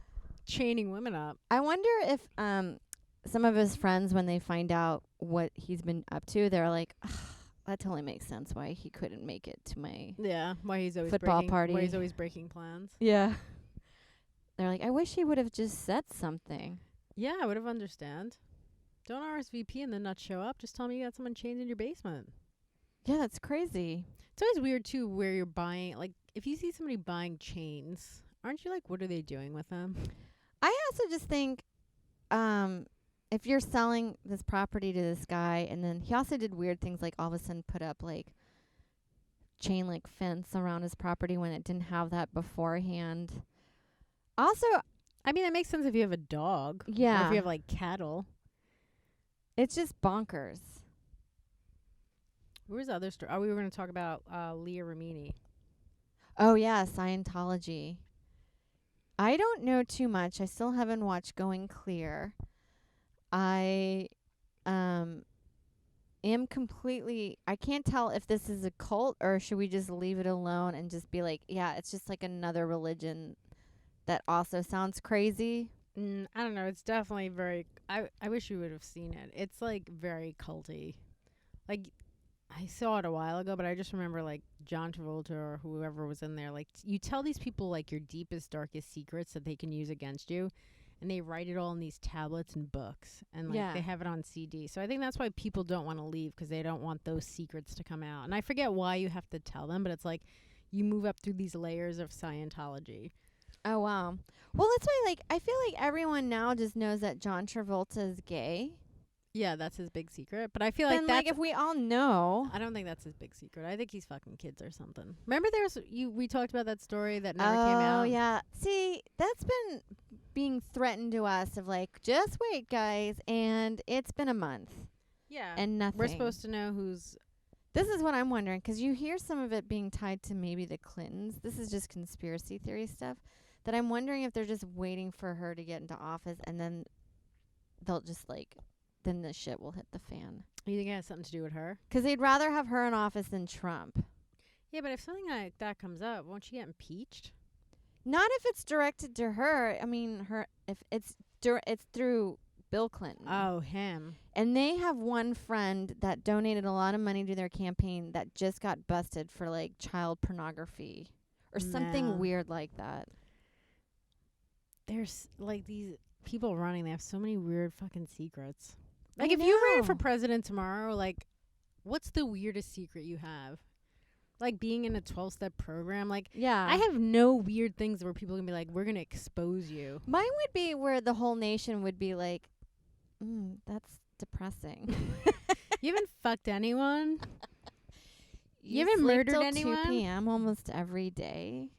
chaining women up. I wonder if some of his friends, when they find out what he's been up to, they're like, that totally makes sense why he couldn't make it to my Why he's always football breaking, party. Why he's always breaking plans. Yeah. They're like, I wish he would have just said something. Yeah, I would have understand. Don't RSVP and then not show up. Just tell me you got someone chained in your basement. Yeah, that's crazy. It's always weird too where you're buying, like if you see somebody buying chains, aren't you like, what are they doing with them? I also just think if you're selling this property to this guy, and then he also did weird things like all of a sudden put up like chain link fence around his property when it didn't have that beforehand. Also, I mean, that makes sense if you have a dog. Yeah. Or if you have like cattle. it's just bonkers. Where's the other story? Oh, we were going to talk about Leah Remini. Oh, yeah, Scientology. I don't know too much. I still haven't watched Going Clear. I am completely... I can't tell if this is a cult or should we just leave it alone and just be like, yeah, it's just like another religion that also sounds crazy. I don't know. It's definitely very... I wish you would have seen it. It's like very culty. Like... I saw it a while ago, but I just remember like John Travolta or whoever was in there. Like you tell these people like your deepest, darkest secrets that they can use against you, and they write it all in these tablets and books, and like they have it on CD. So I think that's why people don't want to leave, because they don't want those secrets to come out. And I forget why you have to tell them, but it's like you move up through these layers of Scientology. Oh, wow. Well, that's why like I feel like everyone now just knows that John Travolta is gay. Yeah, that's his big secret. But I feel Then, like that's... like, if we all know... I don't think that's his big secret. I think he's fucking kids or something. Remember we talked about that story that never came out? Oh, yeah. See, that's been being threatened to us of like, just wait, guys. And it's been a month. Yeah. And nothing. We're supposed to know who's... This is what I'm wondering, because you hear some of it being tied to maybe the Clintons. This is just conspiracy theory stuff. That I'm wondering if they're just waiting for her to get into office, and then they'll just like... then the shit will hit the fan. You think it has something to do with her? 'Cause they'd rather have her in office than Trump. Yeah, but if something like that comes up, won't she get impeached? Not if it's directed to her. I mean, if it's through Bill Clinton. Oh, him. And they have one friend that donated a lot of money to their campaign that just got busted for like child pornography or something weird like that. There's like these people running. They have so many weird fucking secrets. Like, if you ran for president tomorrow, like, what's the weirdest secret you have? Like, being in a 12-step program? Like, yeah. I have no weird things where people can be like, we're going to expose you. Mine would be where the whole nation would be like, that's depressing. You haven't fucked anyone? You haven't sleep murdered till anyone? 2 p.m. almost every day.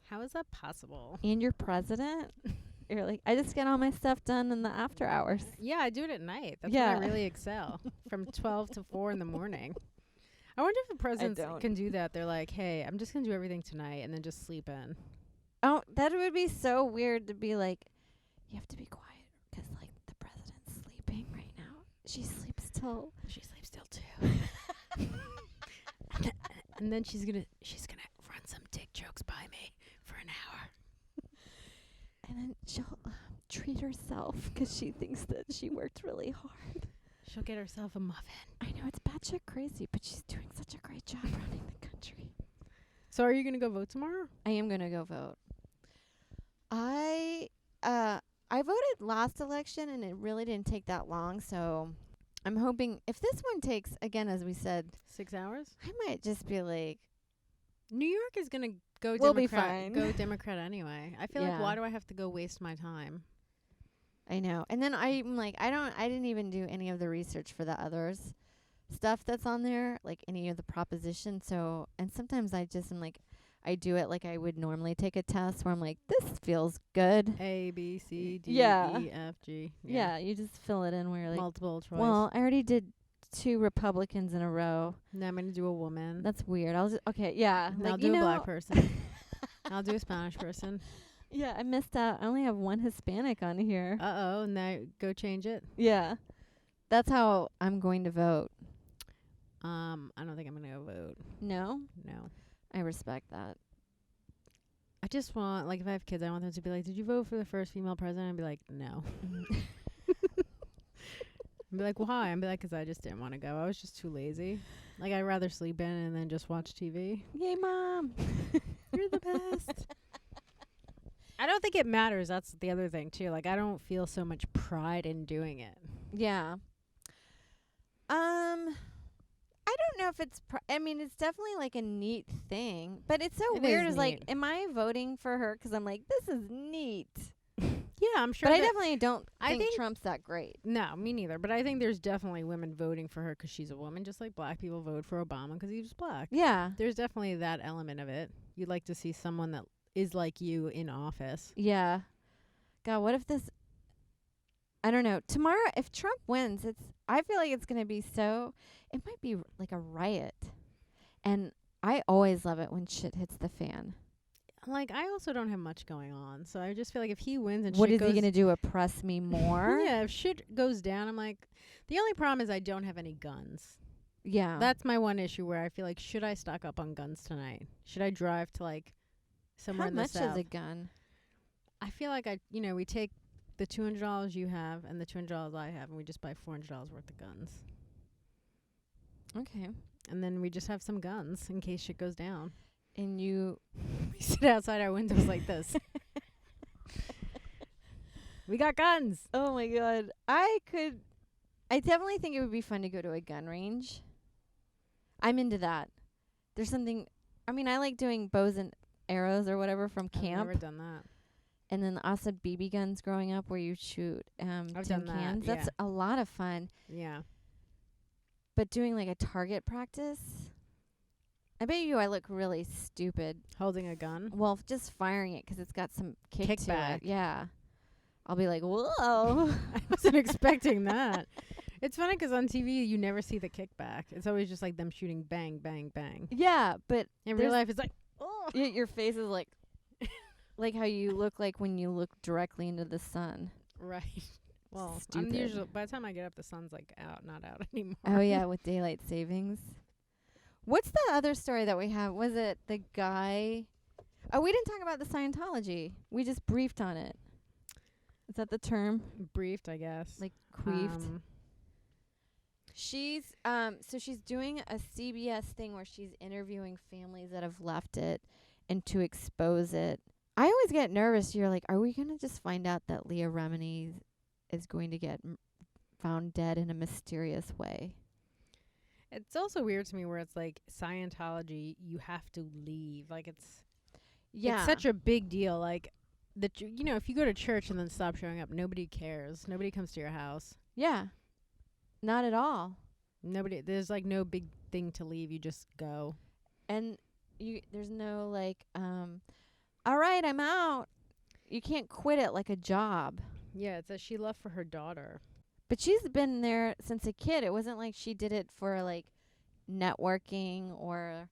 How is that possible? And you're president? You're like, I just get all my stuff done in the after hours. Yeah, I do it at night. That's when I really excel. From 12 to 4 in the morning. I wonder if the presidents can do that. They're like, hey, I'm just going to do everything tonight and then just sleep in. Oh, that would be so weird to be like, you have to be quiet because, like, the president's sleeping right now. She sleeps till too. And then she's gonna run some dick jokes by me for an hour. And then treat herself because she thinks that she worked really hard. She'll get herself a muffin. I know it's batshit crazy, but she's doing such a great job running the country. So are you going to go vote tomorrow? I am gonna go vote. I voted last election and it really didn't take that long, so I'm hoping if this one takes, again, as we said, 6 hours? I might just be like, New York is going to go We'll be Democrat. fine. Go Democrat anyway. I feel like, Yeah. why do I have to go waste my time? I know. And then I'm like, I didn't even do any of the research for the others stuff that's on there, like any of the propositions. So, and sometimes I just am like, I do it like I would normally take a test where I'm like, this feels good. A, B, C, D, Yeah. E, F, G. Yeah, you just fill it in where you're like, Multiple choice. well, I already did 2 Republicans in a row. now I'm going to do a woman. That's weird. I'll just, okay, yeah. And I'll like, do you a know, black person. I'll do a Spanish person. Yeah, I missed out. I only have 1 Hispanic on here. Uh-oh. Now go change it. Yeah. That's how I'm going to vote. I don't think I'm going to go vote. No? No. I respect that. I just want, like, if I have kids, I want them to be like, did you vote for the first female president? I'd be like, no. I'd be like, why? I'd be like, 'cause I just didn't want to go. I was just too lazy. Like, I'd rather sleep in and then just watch TV. Yay, Mom. You're the best. I don't think it matters. That's the other thing, too. Like, I don't feel so much pride in doing it. Yeah. I don't know if it's, I mean, it's definitely like a neat thing, but it's so It weird. is It's like, neat. am I voting for her? 'Cause I'm like, this is neat. Yeah, I'm sure. But I that- definitely don't I think think- Trump's that great. No, me neither. But I think there's definitely women voting for her 'cause she's a woman, just like black people vote for Obama 'cause he was black. Yeah. There's definitely that element of it. You'd like to see someone that is like you in office. Yeah. God, what if this, I don't know. Tomorrow, if Trump wins, I feel like it's going to be it might be like a riot. And I always love it when shit hits the fan. Like, I also don't have much going on, so I just feel like if he wins and What shit is goes he going to do? Oppress me more? yeah, if shit goes down, I'm like, the only problem is I don't have any guns. Yeah. That's my one issue where I feel like, should I stock up on guns tonight? Should I drive to like somewhere How in the much south? is a gun? I feel like we take the $200 you have and the $200 I have, and we just buy $400 worth of guns, Okay. and then we just have some guns in case shit goes down. And you, We sit outside our windows like this. We got guns. oh my God. I definitely think it would be fun to go to a gun range. I'm into that. There's something, I mean, I like doing bows and arrows or whatever from I've camp. never done that. And then also BB guns growing up where you shoot I've tin done that, cans. That's a lot of fun. Yeah. But doing like a target practice, I bet you I look really stupid. Holding a gun. Well, just firing it 'cause it's got some kick to Kickback. it. Yeah. I'll be like, whoa. I wasn't expecting that. It's funny 'cause on TV you never see the kickback. It's always just like them shooting bang, bang, bang. Yeah, but In There's- real life, it's like, oh. your face is like how you look like when you look directly into the sun. Right. Well, I'm Stupid. usually, by the time I get up, the sun's like out, not out anymore. Oh, yeah, with daylight savings. What's the other story that we have? Was it the guy? Oh, we didn't talk about the Scientology. We just briefed on it. Is that the term? Briefed, I guess. Like queefed? She's so she's doing a CBS thing where she's interviewing families that have left it and to expose it. I always get nervous. You're like, are we going to just find out that Leah Remini is going to get found dead in a mysterious way? It's also weird to me where it's like Scientology, you have to leave. Like it's such a big deal. Like if you go to church and then stop showing up, nobody cares. Nobody comes to your house. Yeah. Not at all. There's like no big thing to leave. You just go. And there's no like, all right, I'm out. You can't quit it like a job. Yeah, it says she left for her daughter. But she's been there since a kid. It wasn't like she did it for like networking or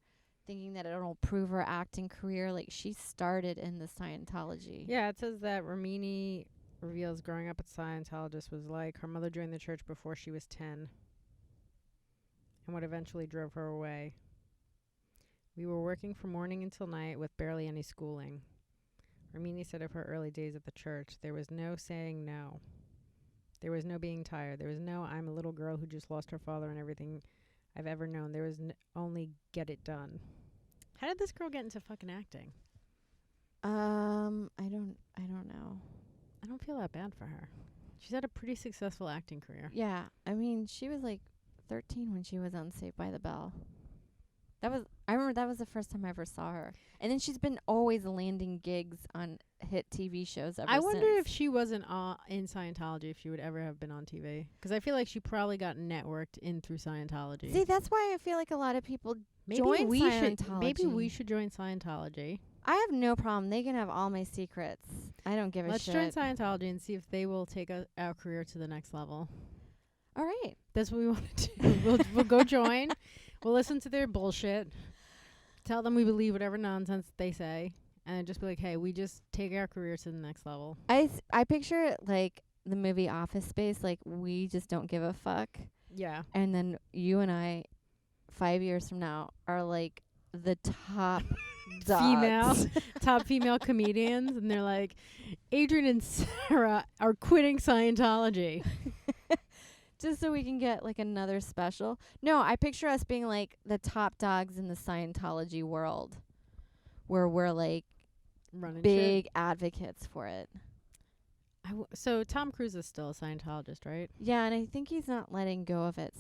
thinking that it'll improve her acting career. Like she started in the Scientology. Yeah, it says that Ramini reveals growing up a Scientologist was like. Her mother joined the church before she was 10 and what eventually drove her away. We were working from morning until night with barely any schooling. Ramini said of her early days at the church, there was no saying no. There was no being tired. There was no, I'm a little girl who just lost her father and everything I've ever known. There was only get it done. How did this girl get into fucking acting? I don't know. I don't feel that bad for her. She's had a pretty successful acting career. Yeah, I mean, she was like 13 when she was on Saved by the Bell. I remember that was the first time I ever saw her. And then she's been always landing gigs on hit TV shows ever I wonder since. if she wasn't in Scientology, if she would ever have been on TV. Because I feel like she probably got networked in through Scientology. See, that's why I feel like a lot of people join we Scientology. Maybe we should join Scientology. I have no problem. They can have all my secrets. I don't give a shit. Let's join Scientology and see if they will take our career to the next level. All right. That's what we want to do. We'll go join. We'll listen to their bullshit. Tell them we believe whatever nonsense they say. And just be like, hey, we just take our career to the next level. I picture it like the movie Office Space. Like, we just don't give a fuck. Yeah. And then you and I, 5 years from now, are like the top dogs. Top female comedians. And they're like, Adrienne and Sarah are quitting Scientology. Just so we can get like another special. No, I picture us being like the top dogs in the Scientology world, where we're like Running big shit. advocates for it. So Tom Cruise is still a Scientologist, right? Yeah, and I think he's not letting go of it.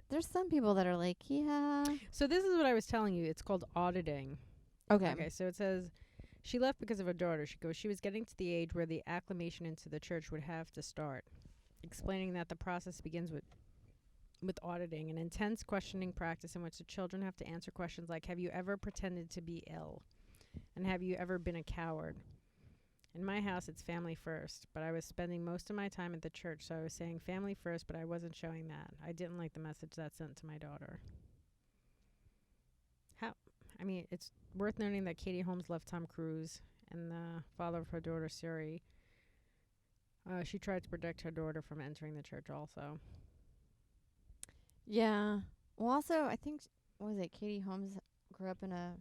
There's some people that are like, yeah. So this is what I was telling you. It's called auditing. Okay. So it says she left because of her daughter. She was getting to the age where the acclimation into the church would have to start, explaining that the process begins with auditing, an intense questioning practice in which the children have to answer questions like, have you ever pretended to be ill? And have you ever been a coward? In my house, it's family first, but I was spending most of my time at the church, so I was saying family first, but I wasn't showing that. I didn't like the message that sent to my daughter. It's worth noting that Katie Holmes left Tom Cruise and the father of her daughter, Siri. She tried to protect her daughter from entering the church also. Yeah. Well, also, I think, Katie Holmes grew up in a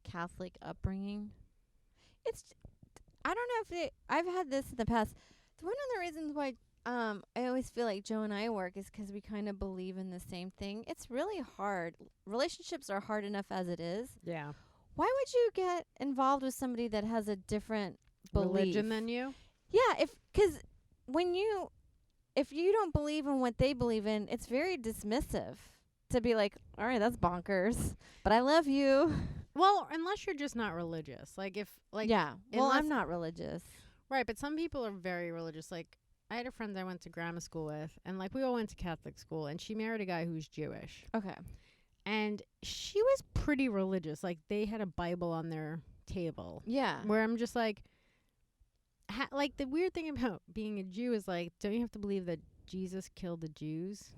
Catholic upbringing. I don't know if I've had this in the past. One of the reasons why I always feel like Joe and I work is because we kind of believe in the same thing. It's really hard. Relationships are hard enough as it is. Yeah. Why would you get involved with somebody that has a different religion than you? Yeah, because if you don't believe in what they believe in, it's very dismissive to be like, all right, that's bonkers, but I love you. Well, unless you're just not religious. Yeah. Well, I'm not religious. Right, but some people are very religious. Like, I had a friend I went to grammar school with, and like we all went to Catholic school, and she married a guy who's Jewish. Okay. And she was pretty religious. Like, they had a Bible on their table. Yeah. Where I'm just like, like, the weird thing about being a Jew is, like, don't you have to believe that Jesus killed the Jews?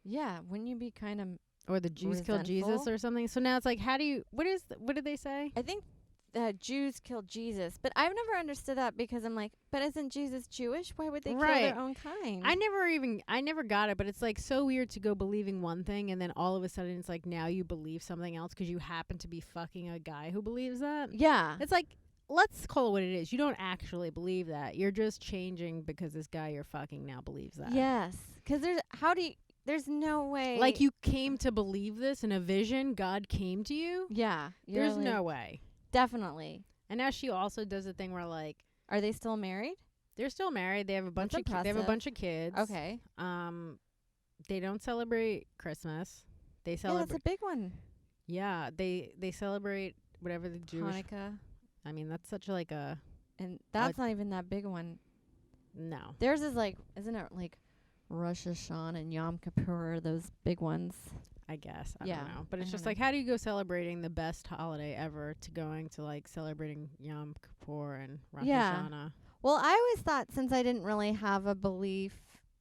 Yeah. Wouldn't you be kind of or the Jews killed Jesus or something? So now it's like, how do you, what did they say? I think Jews killed Jesus, but I've never understood that because I'm like, but isn't Jesus Jewish? Why would they kill their own kind? I never got it, but it's like so weird to go believing one thing and then all of a sudden it's like now you believe something else because you happen to be fucking a guy who believes that. Yeah. It's like, let's call it what it is. You don't actually believe that. You're just changing because this guy you're fucking now believes that. Yes. Because there's no way. Like, you came to believe this in a vision. God came to you. Yeah. There's no way. Definitely. And now she also does a thing where, like, are they still married? They're still married. They have a bunch of they have a bunch of kids. Okay. They don't celebrate Christmas. They celebrate. Yeah, that's a big one. Yeah, they celebrate whatever the Jewish. Hanukkah. I mean, that's such like a. And that's not even that big one. No. Theirs is like, isn't it like Rosh Hashanah and Yom Kippur, those big ones? I guess. I don't know. But it's just like, how do you go celebrating the best holiday ever to going to like celebrating Yom Kippur and Rosh Hashanah? Well, I always thought, since I didn't really have a belief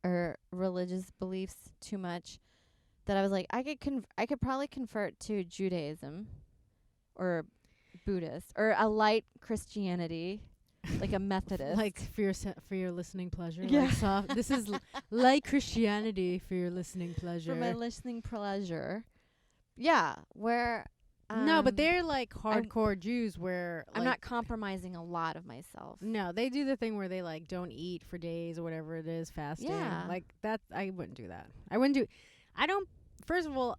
or religious beliefs too much, that I was like, I could probably convert to Judaism or Buddhist or a light Christianity. Like a Methodist. Like for your listening pleasure. Yeah. Like soft. This is light Christianity for your listening pleasure. For my listening pleasure. Yeah. Where No, but they're like hardcore Jews where I'm like, not compromising a lot of myself. No, they do the thing where they like don't eat for days or whatever it is, fasting. Yeah. Like that, I wouldn't do that. I don't, first of all,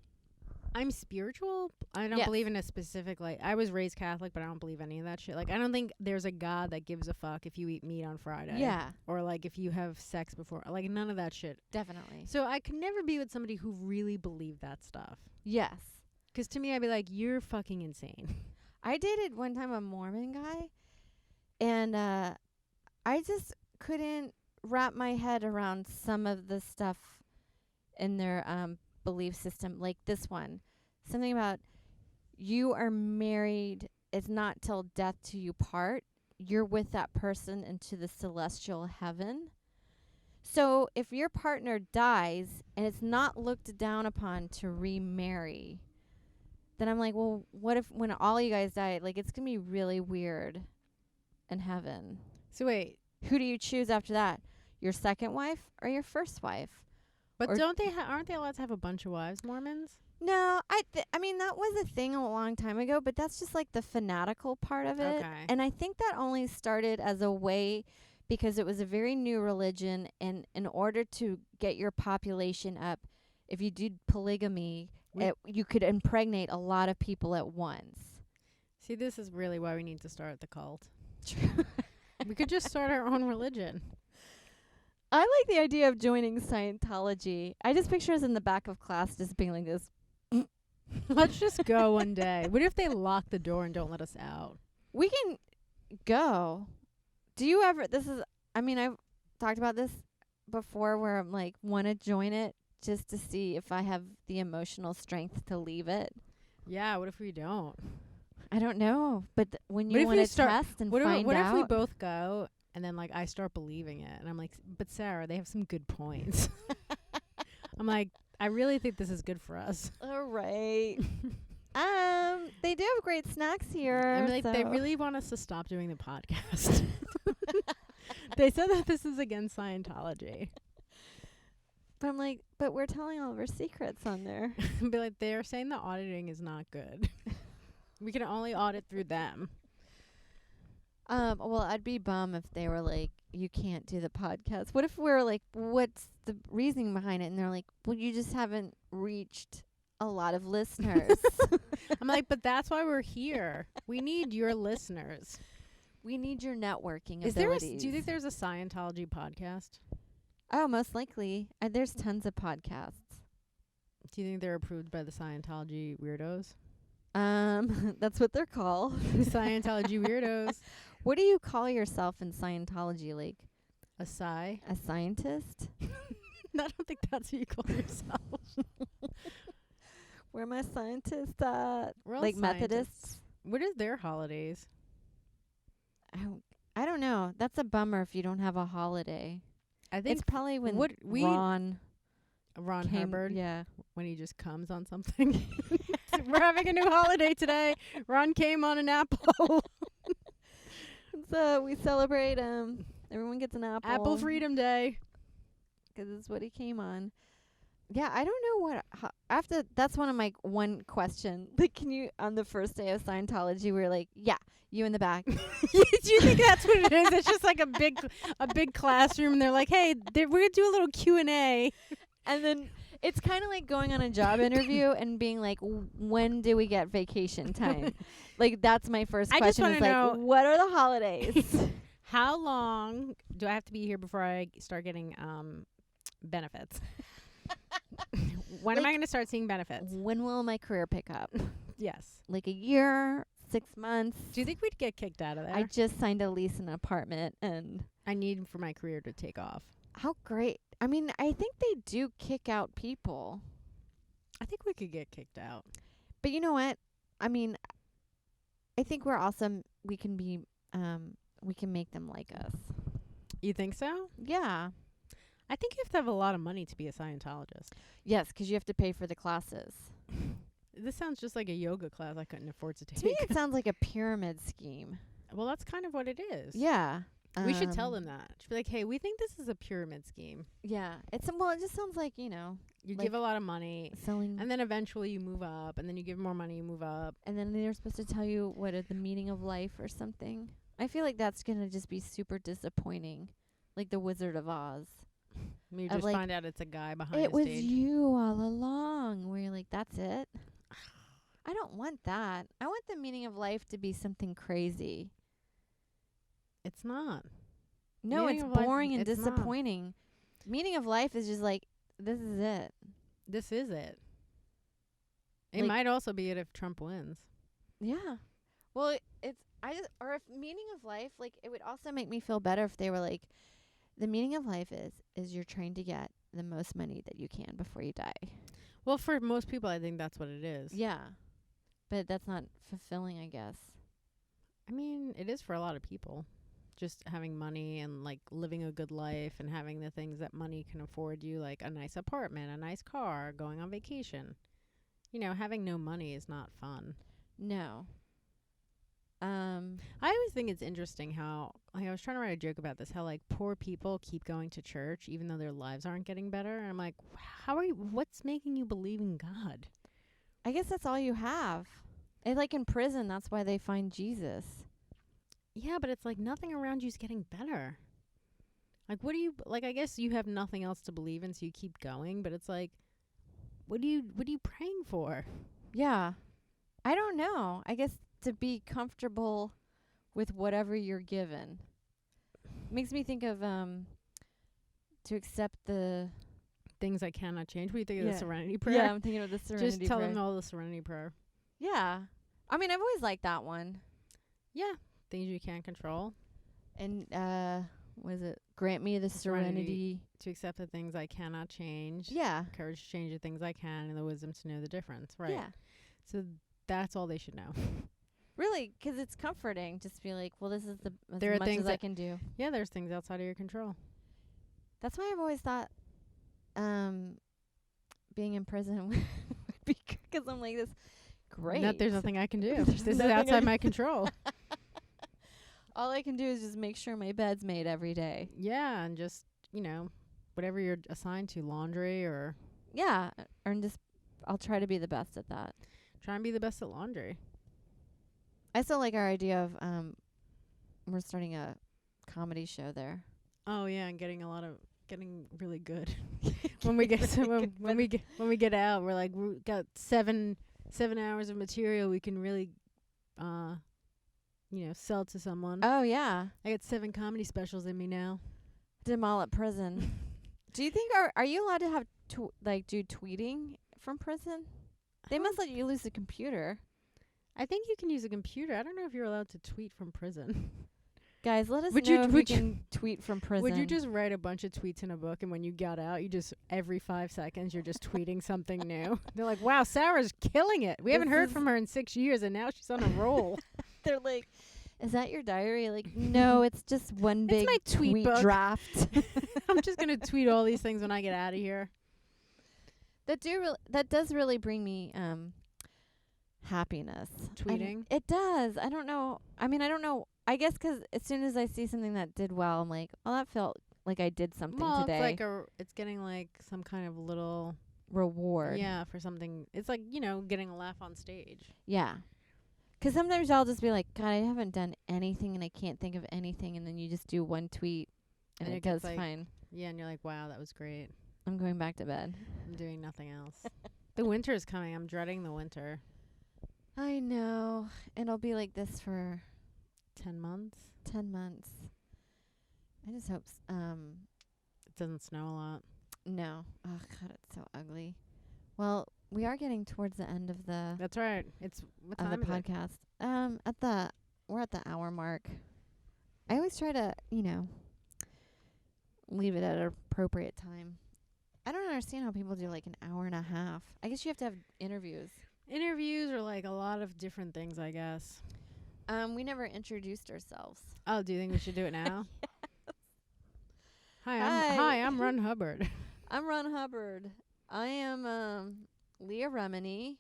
I'm spiritual. I don't Yes. believe in a specific, like, I was raised Catholic, but I don't believe any of that shit. Like, I don't think there's a God that gives a fuck if you eat meat on Friday. Yeah, Or like if you have sex before, like none of that shit. definitely. So I could never be with somebody who really believed that stuff. Yes. 'Cause to me, I'd be like, you're fucking insane. I dated one time a Mormon guy, and I just couldn't wrap my head around some of the stuff in their belief system. Like this one, something about you are married. It's not till death do you part. You're with that person into the celestial heaven. So if your partner dies and it's not looked down upon to remarry, then I'm like, well, what if when all you guys die, like it's going to be really weird in heaven. So wait, Who do you choose after that? Your second wife or your first wife? but Or- don't they aren't they allowed to have a bunch of wives, Mormons? No, I mean, that was a thing a long time ago, but that's just like the fanatical part of it. Okay. And I think that only started as a way because it was a very new religion, and in order to get your population up, if you did polygamy, you could impregnate a lot of people at once. See, this is really why we need to start the cult. We could just start our own religion. I like the idea of joining Scientology. I just picture us in the back of class just being like this. Let's just go one day. What if they lock the door and don't let us out? We can go. Do you ever, I've talked about this before where I'm like, want to join it just to see if I have the emotional strength to leave it. Yeah, what if we don't? I don't know. But when What you if want we to start- test and What find if out. we both go and then like I start believing it and I'm like, but Sarah, they have some good points. I'm like, I really think this is good for us. All right. They do have great snacks here. I'm like, they so- really want us to stop doing the podcast. They said that this is against Scientology. But I'm like, but we're telling all of our secrets on there. Be like, they're saying the auditing is not good. We can only audit through them. Well, I'd be bummed if they were like, you can't do the podcast. What if we're like, what's the reasoning behind it? And they're like, well, you just haven't reached a lot of listeners. I'm like, but that's why we're here. We need your listeners. We need your networking Is there? abilities. Do you think there's a Scientology podcast? Oh, most likely. There's tons of podcasts. Do you think they're approved by the Scientology weirdos? That's what they're called. Scientology weirdos. What do you call yourself in Scientology? Like A Sci? a scientist? I don't think that's what you call yourself. Where my scientists at? We're all Like scientists. Methodists? What is their holidays? I don't know. That's a bummer if you don't have a holiday. I think It's probably when what we- Ron Ron came. Hubbard, Yeah. when he just comes on something. We're having a new holiday today. Ron came on an apple. So we celebrate. Everyone gets an apple. Apple Freedom Day. 'Cause it's what he came on. Yeah, I don't know what. After that's one of my one question. Like, can you on the first day of Scientology? We were like, yeah, you in the back. Do you think that's what it is? It's just like a big classroom, and they're like, "Hey, we're gonna do a little Q&A." And then it's kind of like going on a job interview and being like, when do we get vacation time? Like, that's my first I just question. Is wanna like, know- what are the holidays? How long do I have to be here before I start getting benefits? When am I going to start seeing benefits? When will my career pick up? Yes. Like a year, 6 months. Do you think we'd get kicked out of there? I just signed a lease in an apartment, and I need for my career to take off. how great. I mean, I think they do kick out people. I think we could get kicked out. But you know what? I mean, I think we're awesome. We can be, we can make them like us. You think so? Yeah. I think you have to have a lot of money to be a Scientologist. Yes, 'cause you have to pay for the classes. This sounds just like a yoga class I couldn't afford to take. To me, it sounds like a pyramid scheme. Well, that's kind of what it is. Yeah. We should tell them that. Should be like, hey, we think this is a pyramid scheme. Yeah. It just sounds like, You Like, give a lot of money, selling, and then eventually you move up, and then you give more money, you move up. and then they're supposed to tell you what is the meaning of life or something. I feel like that's gonna just be super disappointing, like the Wizard of Oz. You Of just like, find out it's a guy behind It the was stage. you all along. Where you're like, that's it. I don't want that. I want the meaning of life to be something crazy. It's not. No, Meaning it's of life, boring and it's not. disappointing. Meaning of life is just like, this is it. This is it. It Like- might also be it if Trump wins. Yeah. Well, or if meaning of life, like, it would also make me feel better if they were like, the meaning of life is you're trying to get the most money that you can before you die. Well, for most people, I think that's what it is. Yeah. But that's not fulfilling, I guess. I mean, it is for a lot of people. Just having money and, like, living a good life and having the things that money can afford you, like a nice apartment, a nice car, going on vacation. You know, having no money is not fun. No. I always think it's interesting how, like, I was trying to write a joke about this, how, like, poor people keep going to church even though their lives aren't getting better. And I'm like, what's making you believe in God? I guess that's all you have. It's like in prison, that's why they find Jesus. Yeah, but it's like nothing around you's getting better. Like, what do you, like, I guess you have nothing else to believe in, so you keep going, but it's like, what are you praying for? Yeah. I don't know. I guess to be comfortable with whatever you're given. Makes me think of to accept the Things I cannot change. What do you think of Yeah. the Serenity Prayer? Yeah, I'm thinking of the Serenity Just tell Prayer. them all the Serenity Prayer. Yeah. I mean, I've always liked that one. Yeah. Things you can't control. And was it grant me the serenity? To accept the things I cannot change. Yeah. Courage to change the things I can, and the wisdom to know the difference. Right. Yeah. So that's all they should know. Really, 'cause it's comforting. Just be like, well, this is as There are much things as I that- can do. Yeah, there's things outside of your control. That's why I've always thought being in prison would be good, 'cause I'm like, this great. There's nothing I can do. There's This is nothing I outside can my control. All I can do is just make sure my bed's made every day. Yeah, and just, you know, whatever you're assigned to, laundry or Yeah, and just I'll try to be the best at that. try and be the best at laundry. I still like our idea of we're starting a comedy show there. Oh yeah, and getting really good. when we get when we get out, we're like, we got 7 hours of material we can really sell to someone. Oh yeah, I got 7 comedy specials in me now. did 'em all at prison. Do you think are you allowed to have do tweeting from prison? They must let you use the computer. I think you can use a computer. I don't know if you're allowed to tweet from prison. Guys, let us Would know you- if we would you- can tweet from prison. Would you just write a bunch of tweets in a book, and when you got out, you just every 5 seckends you're just tweeting something new? They're like, "Wow, Sarah's killing it. We haven't This heard is- from her in 6 years, and now she's on a roll." They're like, is that your diary? Like, no, it's just one big my tweet book. draft. I'm just gonna tweet all these things when I get out of here. That does really bring me happiness. Tweeting? It does. I don't know. I mean, I don't know. I guess 'cause as soon as I see something that did well, I'm like, oh, that felt like I did something Well, today. it's getting like some kind of little Reward. yeah for something. It's like getting a laugh on stage. Yeah. 'Cause sometimes I'll just be like, God, I haven't done anything and I can't think of anything, and then you just do one tweet and And it it gets does like- fine. Yeah, and you're like, wow, that was great. I'm going back to bed. I'm doing nothing else. The winter is coming. I'm dreading the winter. I know. And it'll be like this for 10 months. 10 months. I just hope It doesn't snow a lot. no. Oh God, it's so ugly. Well, we are getting towards the end of the That's right. It's what of the time is it? podcast. We're at the hour mark. I always try to, leave it at an appropriate time. I don't understand how people do like an hour and a half. I guess you have to have interviews. Interviews are like a lot of different things, I guess. We never introduced ourselves. Oh, do you think we should do it now? Hi. Hi, I'm Ron Hubbard. I'm Ron Hubbard. I am Leah Remini,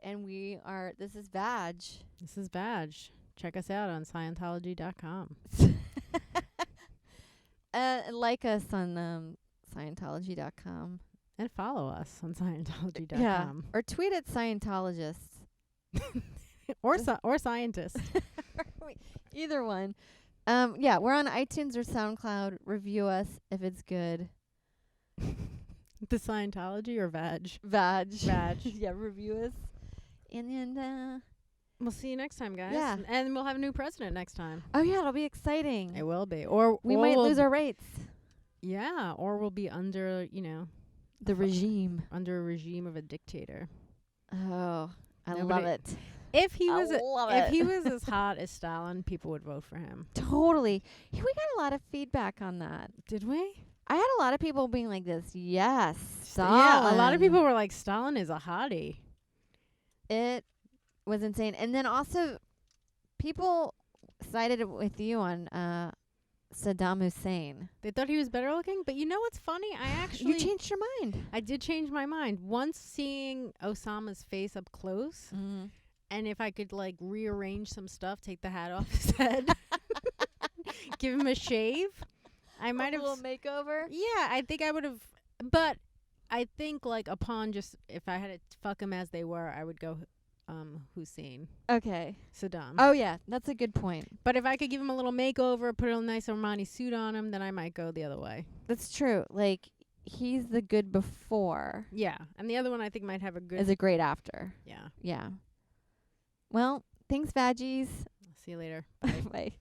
and this is Badge. This is Badge. Check us out on Scientology.com. Like us on Scientology.com. And follow us on Scientology.com. Yeah. Or tweet at Scientologists. or scientists. Either one. Yeah, we're on iTunes or SoundCloud. Review us if it's good. The Scientology or Vag? Vag. Yeah, review us. And then, we'll see you next time, guys. Yeah. And we'll have a new president next time. oh yeah, it'll be exciting. It will be. Or We or might we'll lose our rights. Yeah, or we'll be under, The regime. under a regime of a dictator. Oh, I Nobody- love it. If he I was love if it. he was as hot as Stalin, people would vote for him. Totally. We got a lot of feedback on that. Did we? I had a lot of people being like this. Yes, Stalin. Yeah, a lot of people were like, Stalin is a hottie. It was insane. And then also, people sided it with you on Saddam Hussein. They thought he was better looking, but you know what's funny? You changed your mind. I did change my mind once seeing Osama's face up close, and if I could like rearrange some stuff, take the hat off his head, give him a shave, I might have a little makeover. Yeah, I think I would have. But I think like upon just if I had to fuck them as they were, I would go Hussein, Okay. Saddam. Oh yeah, that's a good point. But if I could give him a little makeover, put a nice Armani suit on him, then I might go the other way. That's true. Like he's the good before. Yeah, and the other one I think might have a good. Is a great after. Yeah. Yeah. Well, thanks, Veggies. See you later. Bye.